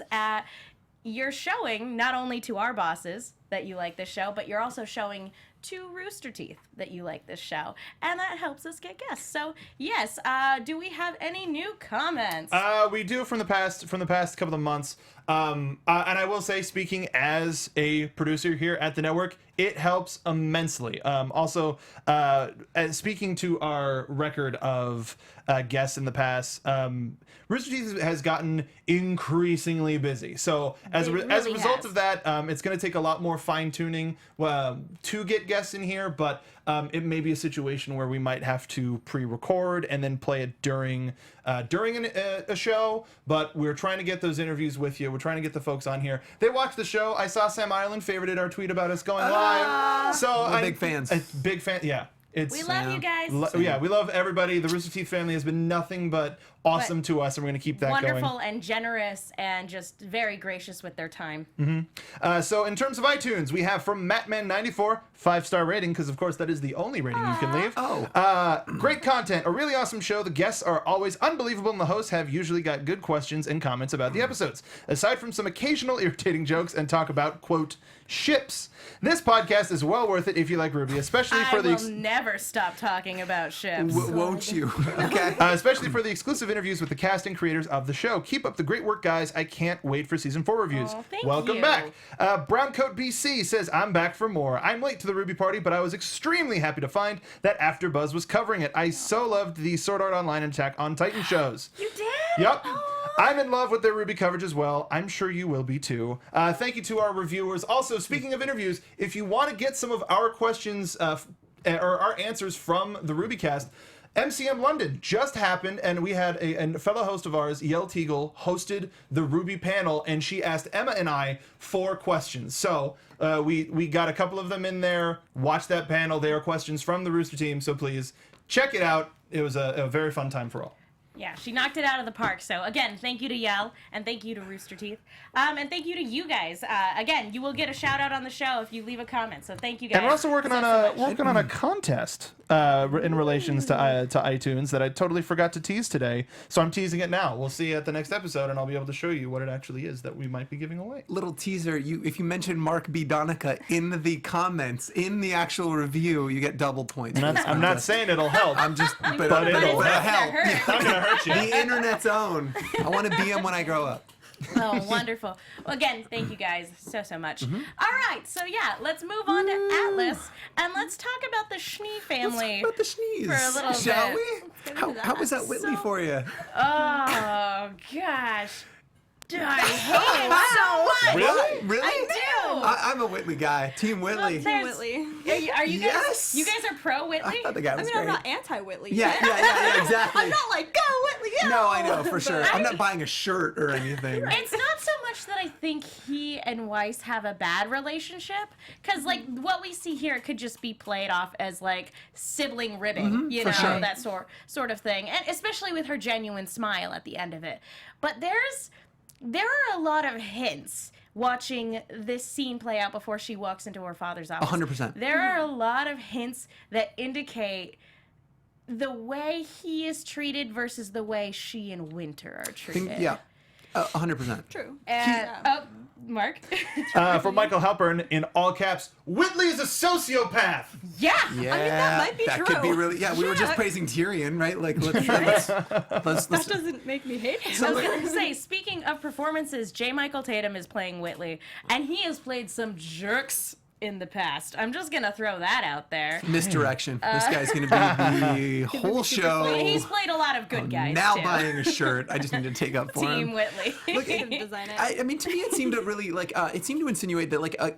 you're showing not only to our bosses that you like this show, but you're also showing to Rooster Teeth that you like this show, and that helps us get guests. So yes, do we have any new comments? We do from the past couple of months. And I will say, speaking as a producer here at the network, it helps immensely. Also, speaking to our record of guests in the past, Rooster Teeth has gotten increasingly busy. So as a result of that, it's going to take a lot more fine tuning to get guests in here. But it may be a situation where we might have to pre-record and then play it during a show. But we're trying to get those interviews with you. We're trying to get the folks on here. They watch the show. I saw Sam Island favorited our tweet about us going live. So we're big fans. Big fan. Yeah. We love you guys. Yeah, we love everybody. The Rooster Teeth family has been nothing but awesome to us, and we're going to keep that going. Wonderful and generous and just very gracious with their time. So in terms of iTunes, we have from Mattman94, 5-star rating, because of course that is the only rating you can leave. Great content, a really awesome show. The guests are always unbelievable, and the hosts have usually got good questions and comments about the episodes. Aside from some occasional irritating jokes and talk about, quote, ships, this podcast is well worth it if you like RWBY, especially for I will never stop talking about ships. Won't you? Okay. Especially for the exclusive interviews with the cast and creators of the show. Keep up the great work, guys. I can't wait for season 4 reviews. Thank Welcome you. back. Browncoat BC says, I'm back for more. I'm late to the RWBY party, but I was extremely happy to find that AfterBuzz was covering it. I so loved the Sword Art Online and Attack on Titan shows. You did? Yep. Oh. I'm in love with their RWBY coverage as well. I'm sure you will be too. Thank you to our reviewers. Also, speaking of interviews, if you want to get some of our questions or our answers from the RWBY cast, MCM London just happened, and we had a fellow host of ours, Yel Teagle, hosted the RWBY panel, and she asked Emma and I 4 questions. So we got a couple of them in there. Watch that panel. They are questions from the Rooster team, so please check it out. It was a very fun time for all. Yeah, she knocked it out of the park. So again, thank you to Yell, and thank you to Rooster Teeth, and thank you to you guys. Again, you will get a shout out on the show if you leave a comment. So thank you guys. And we're also working on a contest in relations to iTunes that I totally forgot to tease today. So I'm teasing it now. We'll see at the next episode, and I'll be able to show you what it actually is that we might be giving away. Little teaser: if you mention Mark B. Donica in the comments in the actual review, you get double points. I'm not saying it'll help. I'm just, but But it'll it's not help. It's not gonna hurt you. The internet's own. I want to be him when I grow up. Oh, wonderful. Well, again, thank you guys so much. All right, so yeah, let's move on to Atlas, and let's talk about the Schnee family. Let's talk about the Schnees. For a little Shall bit. we? How was that Whitley for you? Oh, gosh. I hate him so much. Really? Really? I do. I'm a Whitley guy. Team Whitley. There's- Whitley. Are you guys? Yes. You guys are pro Whitley? I thought the guy was I mean, great. I'm not anti-Whitley. Yeah, exactly. I'm not like, go Whitley, go! No, I know, for sure. But I'm not buying a shirt or anything. It's not so much that I think he and Weiss have a bad relationship, because like what we see here could just be played off as like sibling ribbing, you know, sure. that sort of thing, and especially with her genuine smile at the end of it. But there are a lot of hints watching this scene play out before she walks into her father's office. 100%. There are a lot of hints that indicate the way he is treated versus the way she and Winter are treated. Yeah, 100%. True. And, Mark? For Michael Halpern, in all caps, Whitley is a sociopath. Yeah. Yeah, that might be that true. could be really. Yeah, we were just Yeah. praising Tyrion, right? Like, let's That doesn't make me hate him. I was going to say, speaking of performances, J. Michael Tatum is playing Whitley, and he has played some jerks in the past. I'm just going to throw that out there. misdirection. This guy's gonna be the whole show. He's played a lot of good guys, Now too. buying a shirt. I just need to take up for Team him. Whitley. Look, Design it. I mean, to me, it seemed to really it seemed to insinuate that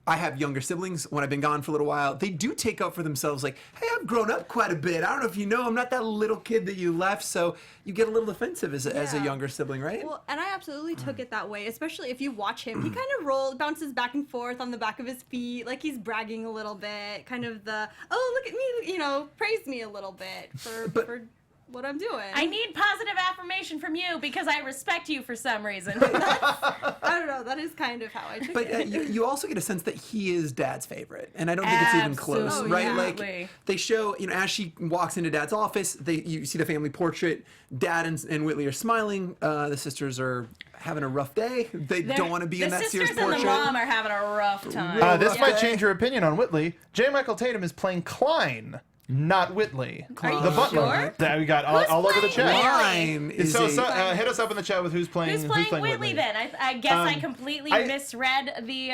I have younger siblings. When I've been gone for a little while, they do take up for themselves. Like, hey, I've grown up quite a bit. I don't know if you know, I'm not that little kid that you left. So you get a little defensive as a Yeah. younger sibling, right? Well, and I absolutely took it that way, especially if you watch him. He kind of bounces back and forth on the back of his feet, like he's bragging a little bit, kind of look at me, praise me a little bit for what I'm doing. I need positive affirmation from you because I respect you for some reason. I don't know. That is kind of how I took But it. you also get a sense that he is Dad's favorite, and I don't think it's even close, Absolutely. right? Absolutely. Like they show, as she walks into Dad's office, you see the family portrait. Dad and Whitley are smiling. The sisters are having a rough day. They don't want to be in that Sears The sisters and portrait. the mom are having a rough time. This Yeah. might change your opinion on Whitley. J. Michael Tatum is playing Klein, not Whitley. Are you The butler. sure? That we got all over the playing chat. Lime is So, a- hit us up in the chat with who's playing Who's playing Whitley then? I guess I completely misread the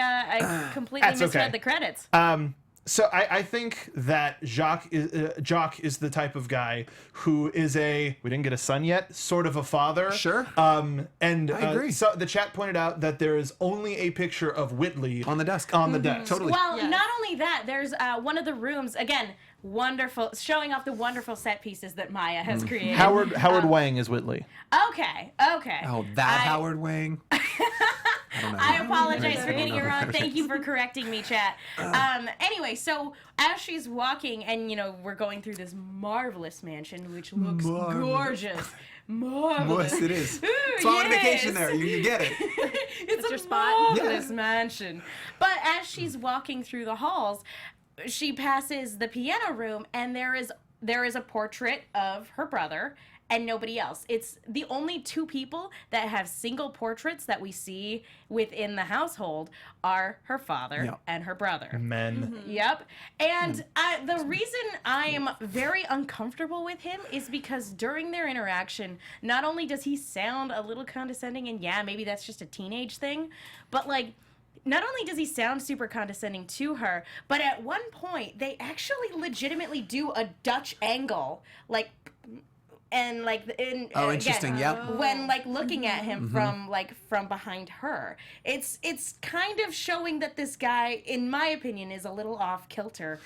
That's okay. the credits. So I think that Jacques is the type of guy who is we didn't get a son yet, sort of a father. Sure. And I agree. So the chat pointed out that there is only a picture of Whitley On the desk. On the desk. Totally. Well, Yes. not only that, there's one of the rooms, again, wonderful, showing off the wonderful set pieces that Maya has created. Howard Wang is Whitley. Okay. Oh, that Howard Wang. I don't know. I apologize for getting it wrong. Thank you for correcting me, chat. Anyway, so as she's walking, and we're going through this marvelous mansion, which looks gorgeous. Marvelous. Yes, it is. Ooh, So I on yes. vacation there. You get it. It's your a spot? marvelous mansion. But as she's walking through the halls, she passes the piano room, and there is a portrait of her brother and nobody else. It's the only two people that have single portraits that we see within the household are her father and her brother. Men. Yep. And the reason I am very uncomfortable with him is because during their interaction, not only does he sound a little condescending, and yeah, maybe that's just a teenage thing, but like, not only does he sound super condescending to her, but at one point, they actually legitimately do a Dutch angle, like, and like Interesting. again, Yep. when like looking at him from behind her, it's kind of showing that this guy, in my opinion, is a little off kilter,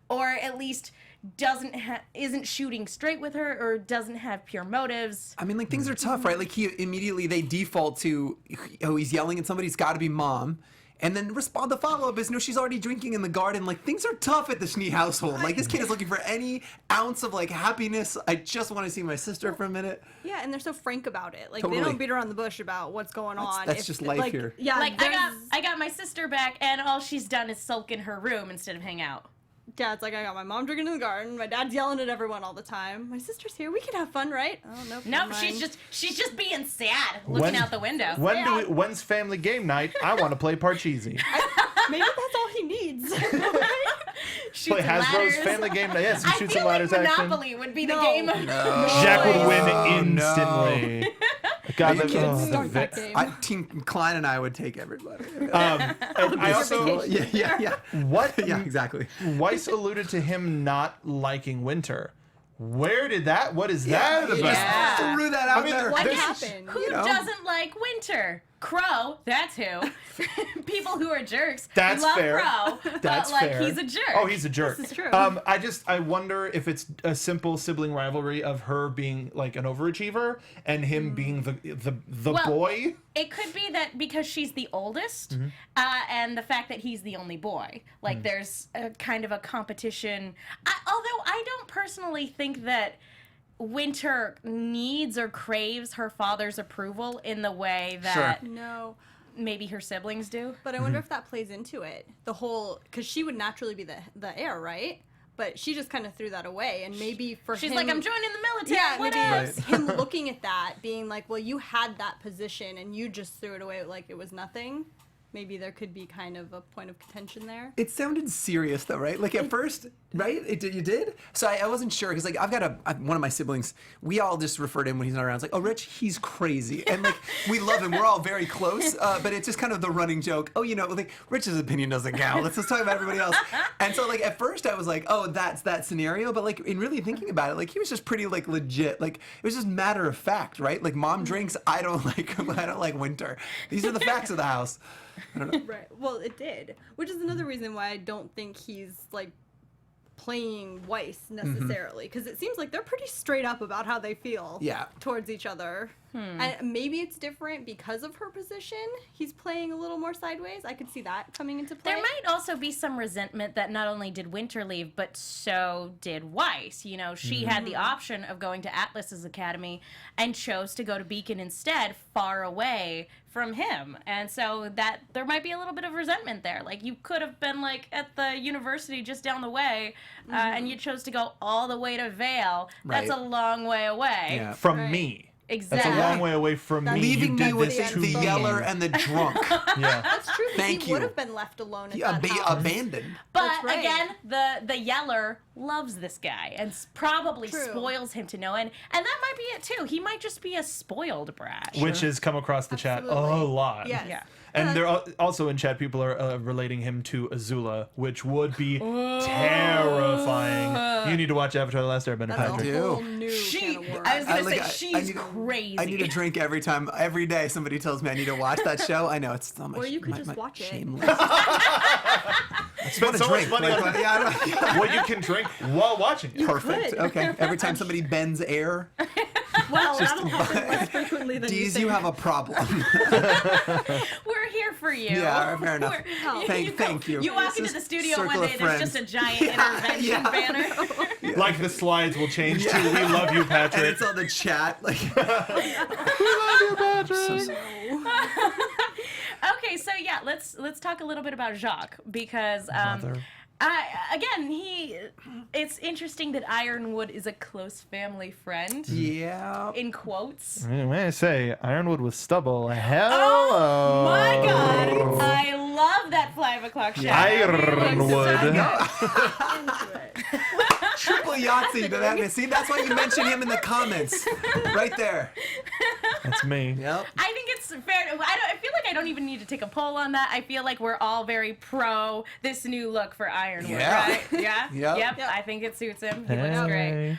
or at least isn't shooting straight with her, or doesn't have pure motives. I mean, like, things are tough, right? Like, they default to, he's yelling at somebody, it's got to be mom. And then the follow-up is, she's already drinking in the garden. Like, things are tough at the Schnee household. Like, this kid is looking for any ounce of, like, happiness. I just want to see my sister for a minute. Yeah, and they're so frank about it. Like, Totally. they don't beat around the bush about what's going on. That's just life here. Yeah, Like, I got my sister back, and all she's done is sulk in her room instead of hang out. Yeah, it's like, I got my mom drinking in the garden. My dad's yelling at everyone all the time. My sister's here. We can have fun, right? Oh, nope. Nope, never she's mind. just being sad, looking out the window. When's family game night? I want to play Parcheesi. Maybe that's all he needs. Shoots Play some Hasbro's ladders. family game night. Yes, you I shoot feel some like ladders action. Monopoly would be the game. Jack would win no. instantly. God, Are you kidding? Start that game. Team Klein and I would take everybody. and I also Yeah. what Yeah, exactly. Weiss alluded to him not liking winter. What is that about? He just threw that out there. What this- happened? Who doesn't like winter? Crow, that's who. People who are jerks. That's love fair. Crow, That's but like fair. he's a jerk. Oh, he's a jerk. This is true. I wonder if it's a simple sibling rivalry of her being like an overachiever and him being the Well, boy. It could be that because she's the oldest, and the fact that he's the only boy. Like there's a kind of a competition. Although I don't personally think that Winter needs or craves her father's approval in the way that No. maybe her siblings do. But I wonder if that plays into it. The whole, because she would naturally be the heir, right? But she just kind of threw that away, and maybe for She's him, like, I'm joining the military. yeah, what maybe else? him looking at that, being like, well, you had that position, and you just threw it away like it was nothing. Maybe there could be kind of a point of contention there. It sounded serious though, right? Like at first, right? You did? So I wasn't sure because like I've got one of my siblings. We all just refer to him when he's not around. It's like, oh, Rich, he's crazy, and like we love him. We're all very close, but it's just kind of the running joke. Oh, like Rich's opinion doesn't count. Let's just talk about everybody else. And so like at first I was like, oh, that's that scenario. But like in really thinking about it, like he was just pretty like legit. Like it was just matter of fact, right? Like mom drinks. I don't like winter. These are the facts of the house. I don't know. Right. Well, it did, which is another reason why I don't think he's like playing Weiss necessarily, because it seems like they're pretty straight up about how they feel towards each other. And maybe it's different because of her position. He's playing a little more sideways. I could see that coming into play. There might also be some resentment that not only did Winter leave, but so did Weiss. You know, she had the option of going to Atlas's academy and chose to go to Beacon instead, far away from him. And so that there might be a little bit of resentment there. Like, you could have been, like, at the university just down the way, and you chose to go all the way to Vale. That's Right. a long way away. Yeah. From me. Exactly. That's a long way away from me. Leaving You me did with this to the me. yeller and the drunk. Yeah. That's true. 'Cause Thank he would you. have been left alone at Yeah, that house. abandoned. But That's right. again, the yeller loves this guy and probably True. spoils him to no end. And that might be it too. He might just be a spoiled brat. Which has come across the chat Absolutely. a lot. Yes. Yeah. And they're also in chat, people are relating him to Azula, which would be terrifying. You need to watch Avatar: The Last Airbender, That's Patrick. do. a whole new can of worms. I was gonna like, say I she's need a- crazy. I need a drink every day somebody tells me I need to watch that show. I know it's not my Or you could my- just my watch it. shameless. I just want so to much drink. money Like, on- yeah, I don't- What you can drink while watching it. Perfect. could. Okay. Every time somebody bends air, Well, that'll happen less frequently than Dees, you you think. have a problem. We're here for you. Yeah, fair enough. We're- Thank you. You walk This into is the studio circle one of day, there's friends. just a giant intervention yeah. banner. Like the slides will change too. We love you, And Patrick. it's all the chat. Like, We love you, Patrick. Okay, so yeah, let's talk a little bit about Jacques because Mother. it's interesting that Ironwood is a close family friend. yeah. In quotes. May I say, Ironwood with stubble. Hello. Oh my god! I love that 5 o'clock shadow. Ironwood. Triple Yahtzee to that. See, that's why you mentioned him in the comments. Right there. That's me. Yep. I think it's fair. I feel like I don't even need to take a poll on that. I feel like we're all very pro this new look for Ironwood, Yeah. right? Yeah. Yep. Yep. I think it suits him. He looks great. Hey.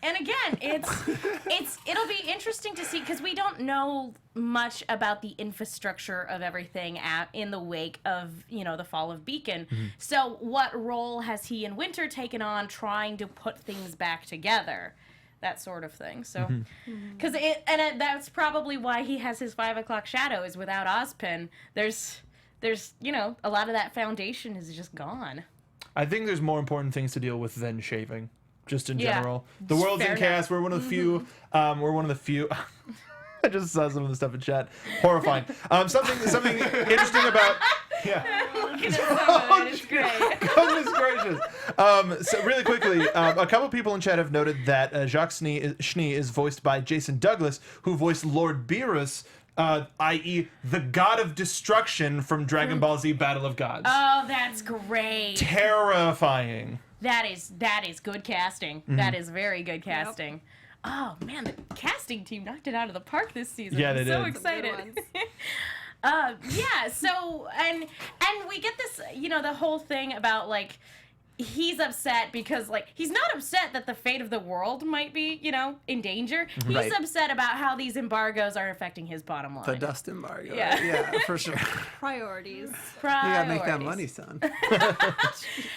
And again, it'll be interesting to see because we don't know much about the infrastructure of everything in the wake of the fall of Beacon. So what role has he and Winter taken on trying to put things back together? That sort of thing. So, because that's probably why he has his 5 o'clock shadow is without Ozpin. There's a lot of that foundation is just gone. I think there's more important things to deal with than shaving, just in Yeah. general. The world's Fair in chaos. We're one of the few. We're one of the few. I just saw some of the stuff in chat. Horrifying. Something interesting about. Yeah. Look at it, it's great. Goodness gracious. So really quickly, a couple people in chat have noted that Jacques Schnee is voiced by Jason Douglas, who voiced Lord Beerus, i.e. the god of destruction from Dragon Ball Z Battle of Gods. Oh, that's great. Terrifying. That is good casting. That is very good casting. Oh man, the casting team knocked it out of the park this season. Yeah, I'm they so did. excited. Good Yeah, so and we get this, the whole thing about like he's upset because like he's not upset that the fate of the world might be, in danger. He's Right. upset about how these embargoes are affecting his bottom line. The dust embargo. Yeah. Yeah, for sure. Priorities. You gotta make that Priorities. money, son.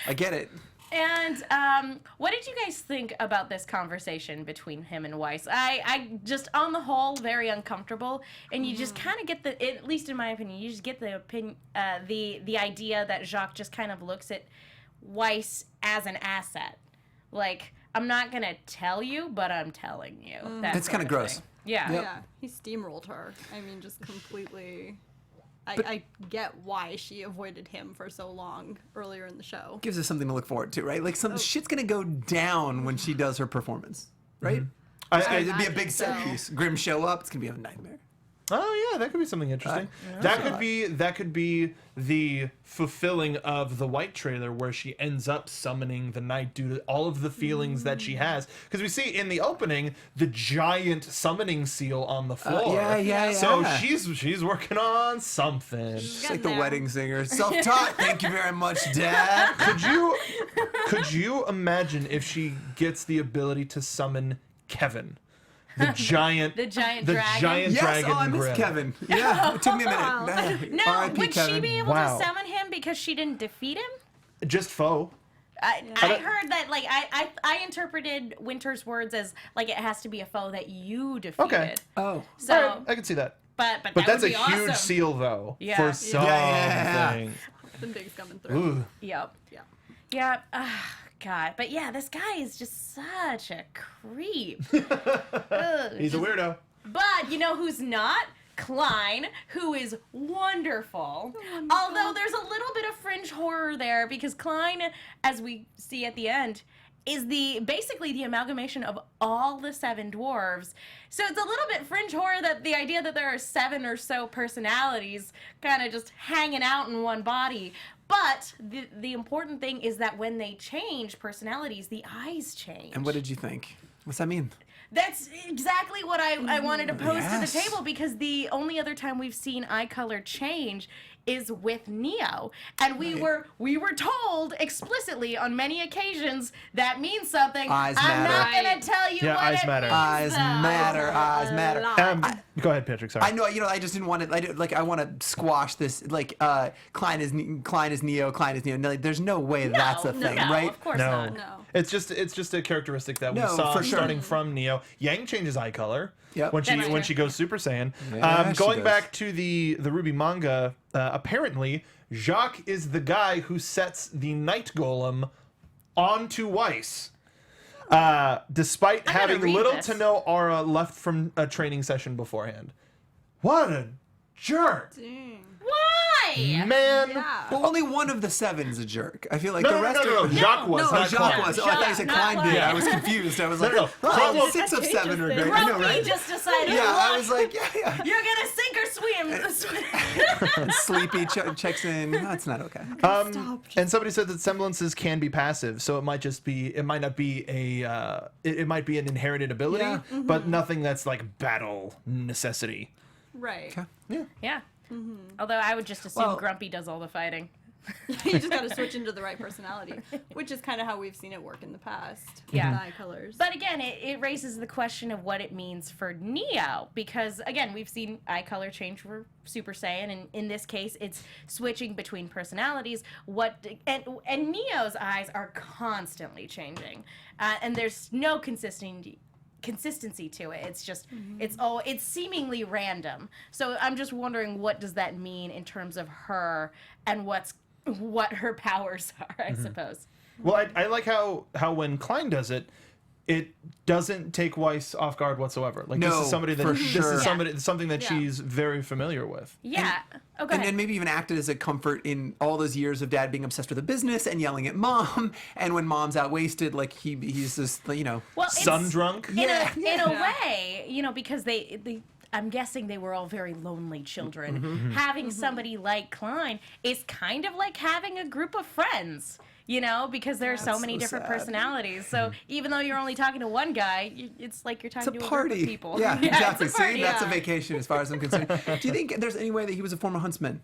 I get it. And what did you guys think about this conversation between him and Weiss? I just, on the whole, very uncomfortable, and you just kind of get at least in my opinion, you just get the opinion, the idea that Jacques just kind of looks at Weiss as an asset. Like, I'm not gonna tell you, but I'm telling you. That's kinda gross. Thing. Yeah. Yep. Yeah, he steamrolled her. I mean, just completely. I get why she avoided him for so long earlier in the show. Gives us something to look forward to, right? Like some shit's gonna go down when she does her performance, right? It'd be a big set so. piece. Grimm show up. It's gonna be a nightmare. Oh yeah, that could be something interesting. That could be the fulfilling of the White trailer where she ends up summoning the night due to all of the feelings that she has. Because we see in the opening the giant summoning seal on the floor. Yeah. So she's working on something. It's like the wedding singer. Self-taught. Thank you very much, Dad. Could you imagine if she gets the ability to summon Kevin? The giant dragon. Yes. dragon. Oh, I miss Grimm. Kevin. Yeah. It took me a minute. No, R.I.P. would Kevin. she be able Wow. to summon him because she didn't defeat him? Just foe. I heard that, like, I interpreted Winter's words as, like, it has to be a foe that you defeated. Okay. Oh. So, All right, I can see that. but But that's would a be huge awesome. seal, though, Yeah. for Yeah. something. Yeah. Some things coming through. Ooh. Yep. Yeah. Yeah. God. But yeah, this guy is just such a creep. Ugh. He's a weirdo. But you know who's not? Klein, who is wonderful. Although there's a little bit of fringe horror there because Klein, as we see at the end, is basically the amalgamation of all the 7 dwarves. So it's a little bit fringe horror that the idea that there are 7 or so personalities kind of just hanging out in one body. But the important thing is that when they change personalities, the eyes change. And what did you think? What's that mean? That's exactly what I wanted to pose to the Yes. table, because the only other time we've seen eye color change is with Neo, and we were told explicitly on many occasions that means something. Eyes I'm not matter. gonna tell you Yeah, what eyes it matter. means, Eyes though. matter. Eyes matter. Go ahead, Patrick. Sorry. I know, I just didn't want to, I want to squash this, Klein is Neo, Klein is Neo. No, like, there's no way that's a thing, no, right? Of course No. not. No. It's just a characteristic that we No, saw for sure. starting from Neo. Yang changes eye color Yep. when she That's when true. she goes Super Saiyan. Yeah, she Going does. back to the RWBY manga, apparently Jacques is the guy who sets the Night Golem onto Weiss. Despite gotta having read little this. to no aura left from a training session beforehand. What a jerk! Dang. Why? Man! Yeah. Well, only one of the 7's a jerk. I feel like No, the no, rest no. are... Jacques was, Oh, not Jacques Klein. was. Oh, I thought you said Not Klein did. Klein. I was confused. I was like, no. oh, That's 6 of 7 are great. I know, Grumpy right? just decided. Yeah, I look, was like, yeah. you're gonna sink or swim. And Sleepy checks in. That's not okay. And somebody said that semblances can be passive, so it might not be it might be an inherited ability, Yeah. but nothing that's like battle necessity. Right. Yeah. Although I would just assume Well- Grumpy does all the fighting. You just got to switch into the right personality, which is kind of how we've seen it work in the past. Yeah. With eye colors. But again, it raises the question of what it means for Neo, because again, we've seen eye color change for Super Saiyan, and in this case, it's switching between personalities. And Neo's eyes are constantly changing, and there's no consistency to it. It's just it's seemingly random. So I'm just wondering, what does that mean in terms of her and what her powers are, I suppose. Well, I like how when Klein does it, it doesn't take Weiss off guard whatsoever. Like this No, is somebody that for this sure. is something that Yeah. she's very familiar with. Yeah. Oh, go ahead. And maybe even acted as a comfort in all those years of dad being obsessed with the business and yelling at mom. And when mom's out wasted, like he's just, well, it's- Sun drunk. in a Yeah. way, because they I'm guessing they were all very lonely children. Mm-hmm. Having somebody like Klein is kind of like having a group of friends, because there are so That's many so different sad. personalities. So even though you're only talking to one guy, it's like you're It's a talking to a group party. of people. Yeah, exactly. It's a party. See, that's a vacation as far as I'm concerned. Do you think there's any way that he was a former huntsman?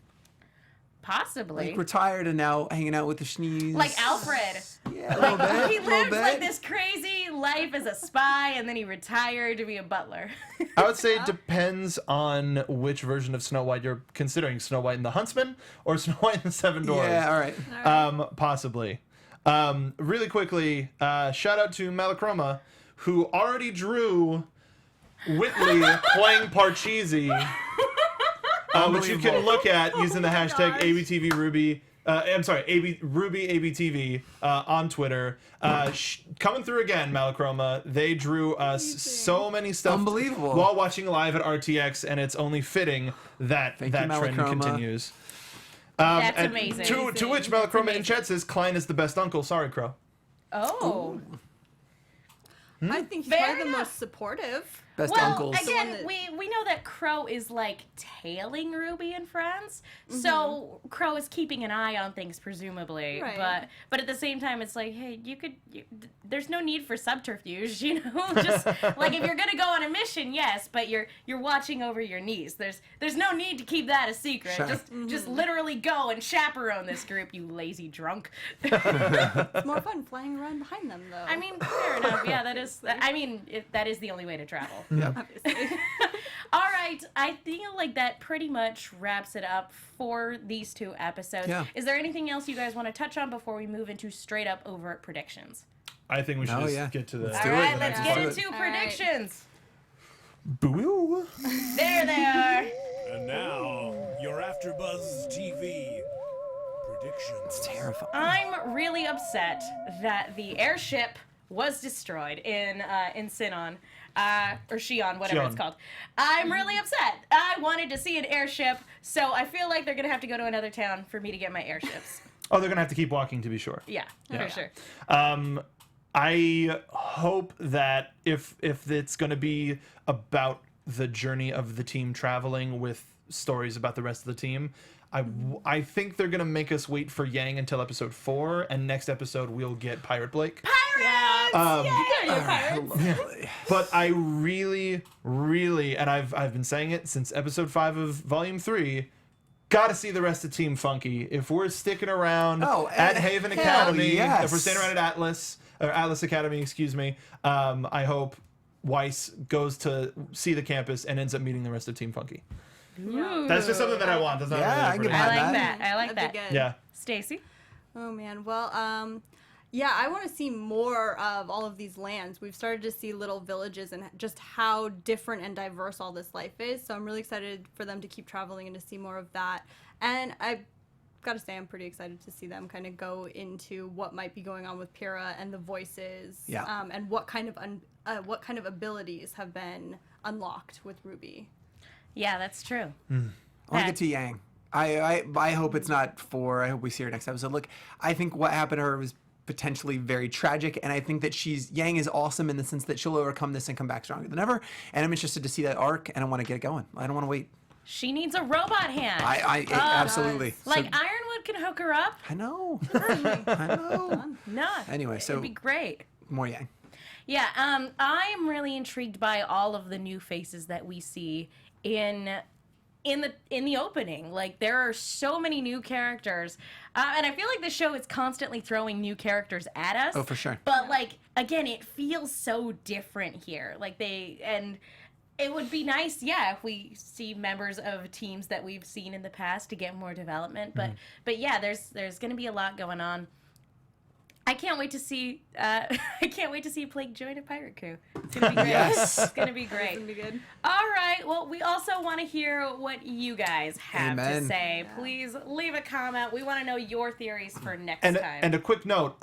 Possibly. Like retired and now hanging out with the schnees? Like Alfred. Yeah, a little bit. He a little lived bit. like this crazy life as a spy, and then he retired to be a butler. I would say it depends on which version of Snow White you're considering: Snow White and the Huntsman or Snow White and the Seven Dwarfs. Yeah, all right. Possibly. Really quickly, shout out to Malachroma, who already drew Whitley playing Parcheesi, which you can look at using the hashtag gosh. ABTVRWBY. I'm sorry, RWBY on Twitter. Coming through again, Malachroma. They drew us so many stuff Unbelievable. while watching live at RTX, and it's only fitting that Thank you, that trend Malachroma. continues. That's And amazing. To which Malachroma in chat says, Klein is the best uncle. Sorry, Crow. Oh. I think he's Fair probably the enough. most supportive. Best Well, uncles. again, The one we know that Crow is like tailing Ruby and friends, so Crow is keeping an eye on things, presumably. Right. But at the same time, it's like, hey, there's no need for subterfuge, Just like if you're gonna go on a mission, yes, but you're watching over your niece. There's no need to keep that a secret. Sure. Just literally go and chaperone this group, you lazy drunk. It's more fun flying around behind them, though. I mean, fair enough. Yeah, that is. I mean, that is the only way to travel. Yeah. obviously. All right, I feel like that pretty much wraps it up for these 2 episodes. Yeah. Is there anything else you guys want to touch on before we move into straight up overt predictions? I think we should Oh, just yeah. get to the. Let's All do it. right, let's Yeah. get Let's do into All right. predictions. Boo. There they are. And now, your AfterBuzz TV predictions. Terrifying. I'm really upset that the airship was destroyed in Sinon. Or Xi'an, whatever it's Xi'an. called. I'm really upset. I wanted to see an airship, so I feel like they're going to have to go to another town for me to get my airships. Oh, they're gonna have to keep walking to be sure. Yeah, Yeah. for sure. I hope that if it's going to be about the journey of the team traveling with stories about the rest of the team, I think they're going to make us wait for Yang until episode 4, and next episode we'll get Pirate Blake. But I really, really, and I've been saying it since episode 5 of Volume 3, gotta see the rest of Team Funky. If we're sticking around at Haven Academy, if we're staying around at Atlas Academy, excuse me, I hope Weiss goes to see the campus and ends up meeting the rest of Team Funky. Ooh. That's just something that I want. That's not really I can buy that. I like That'd that. be good. Yeah. Stacy? Oh man, well, yeah, I want to see more of all of these lands. We've started to see little villages and just how different and diverse all this life is. So I'm really excited for them to keep traveling and to see more of that. And I've got to say, I'm pretty excited to see them kind of go into what might be going on with Pyrrha and the voices, and what kind of abilities have been unlocked with Ruby. Yeah, that's true. I want to get to Yang. I hope it's not 4. I hope we see her next episode. Look, I think what happened to her was potentially very tragic, and I think that Yang is awesome in the sense that she'll overcome this and come back stronger than ever. And I'm interested to see that arc, and I want to get it going. I don't want to wait. She needs a robot hand. Absolutely. Like Ironwood can hook her up. I know. I know. No. Anyway, so it'd be great. more Yang. Yeah, I'm really intrigued by all of the new faces that we see in the opening. Like, there are so many new characters, and I feel like the show is constantly throwing new characters at us. Oh, for sure. But like, again, it feels so different here. Like, it would be nice, if we see members of teams that we've seen in the past to get more development. But yeah, there's going to be a lot going on. I can't wait to see Blake join a pirate crew. It's gonna be great. Yes. It's gonna be great. It's gonna be good. All right. Well, we also want to hear what you guys have to Amen. say. Please leave a comment. We want to know your theories for next time. And a quick note,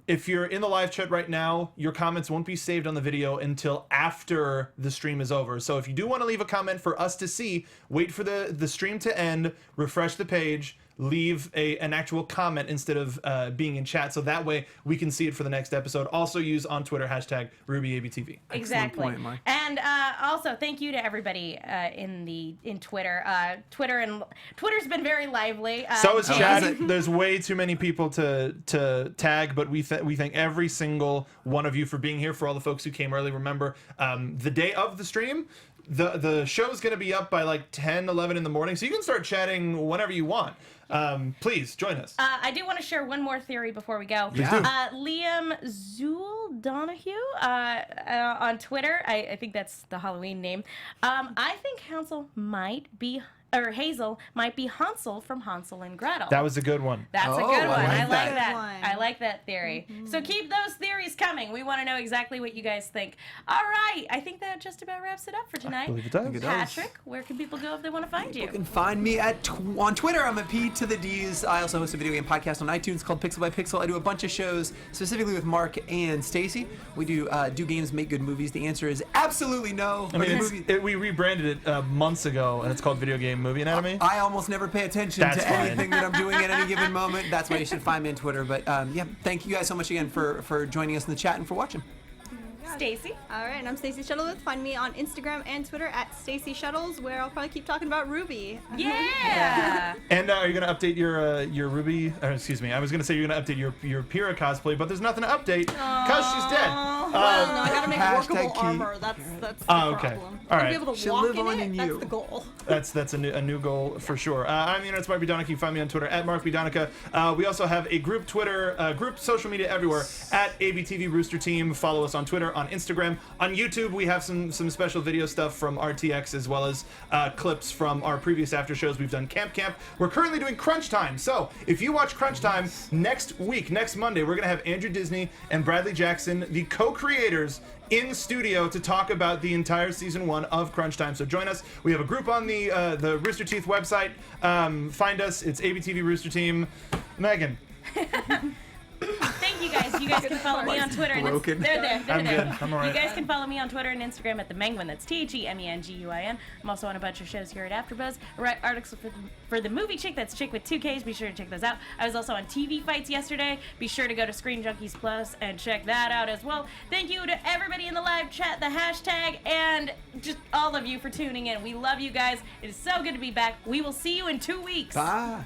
if you're in the live chat right now, your comments won't be saved on the video until after the stream is over. So if you do want to leave a comment for us to see, wait for the stream to end, refresh the page, leave an actual comment instead of being in chat, so that way we can see it for the next episode. Also use on Twitter #RubyABTV. Exactly. point, Mark. And also thank you to everybody in Twitter. Twitter's been very lively. So is chat. There's way too many people to tag, but we thank every single one of you for being here. For all the folks who came early, remember the day of the stream, the show's going to be up by like 10, 11 in the morning, so you can start chatting whenever you want. Please join us. I do want to share one more theory before we go. Yeah. Liam Zool Donahue on Twitter, I think that's the Halloween name. I think Hazel might be Hansel from Hansel and Gretel. That was a good one. That's a good I one. like I like that. that. One. I like that theory. So keep those theories coming. We want to know exactly what you guys think. All right. I think that just about wraps it up for tonight. I believe it does. it does. Patrick, where can people go if they want to find You you? can find me on Twitter. I'm at P to the D's. I also host a video game podcast on iTunes called Pixel by Pixel. I do a bunch of shows, specifically with Mark and Stacy. We do games make good movies. The answer is absolutely no. I mean, we rebranded it months ago, and it's called Video Game Movie Anatomy. I almost never pay attention That's to fine. anything that I'm doing at any given moment. That's why you should find me on Twitter. But yeah, thank you guys so much again for joining us in the chat and for watching. Stacy? All right, and I'm Stacey Shuttleworth. Find me on Instagram and Twitter at Stacey Shuttles, where I'll probably keep talking about Ruby. Yeah. And are you going to update your Ruby? Excuse me. I was going to say you're going to update your Pyrrha cosplay, but there's nothing to update because she's dead. Well, no, I gotta make Hashtag workable key. armor. That's the okay. problem. All I right. be able to She'll walk live in on it. in That's you. the goal. That's a new goal for sure. I'm your It's Mark B. Donica. You can find me on Twitter at Mark B. Donica. We also have a group Twitter, group social media everywhere at ABTV Rooster Team. Follow us on Twitter, on Instagram, on YouTube. We have some special video stuff from RTX as well as clips from our previous after shows. We've done Camp. We're currently doing Crunch Time. So if you watch Crunch Time next Monday, we're gonna have Andrew Disney and Bradley Jackson, the co-creators, in studio to talk about the entire season 1 of Crunch Time. So join us. We have a group on the Rooster Teeth website. Find us. It's ABTV Rooster Team. Megan. Thank you guys. You guys can follow me on Twitter. And Broken. they're there. They're I'm there. good. I'm all right. You guys can follow me on Twitter and Instagram at the Menguin. That's TheMenguin. I'm also on a bunch of shows here at AfterBuzz. I write articles for the Movie Chick. That's Chick with 2 Ks. Be sure to check those out. I was also on TV Fights yesterday. Be sure to go to Screen Junkies Plus and check that out as well. Thank you to everybody in the live chat, the hashtag, and just all of you for tuning in. We love you guys. It is so good to be back. We will see you in 2 weeks. Bye.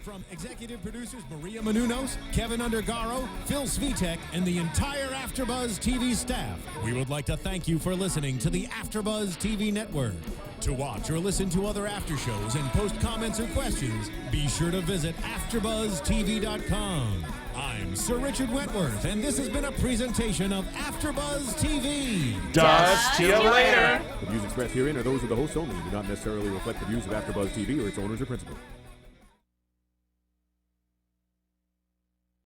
From executive producers Maria Menounos, Kevin Undergaro, Phil Svitek, and the entire AfterBuzz TV staff, we would like to thank you for listening to the AfterBuzz TV network. To watch or listen to other after shows and post comments or questions, be sure to visit AfterBuzzTV.com. I'm Sir Richard Wentworth, and this has been a presentation of AfterBuzz TV. Dust to you later. The views expressed herein are those of the hosts only and do not necessarily reflect the views of AfterBuzz TV or its owners or principals.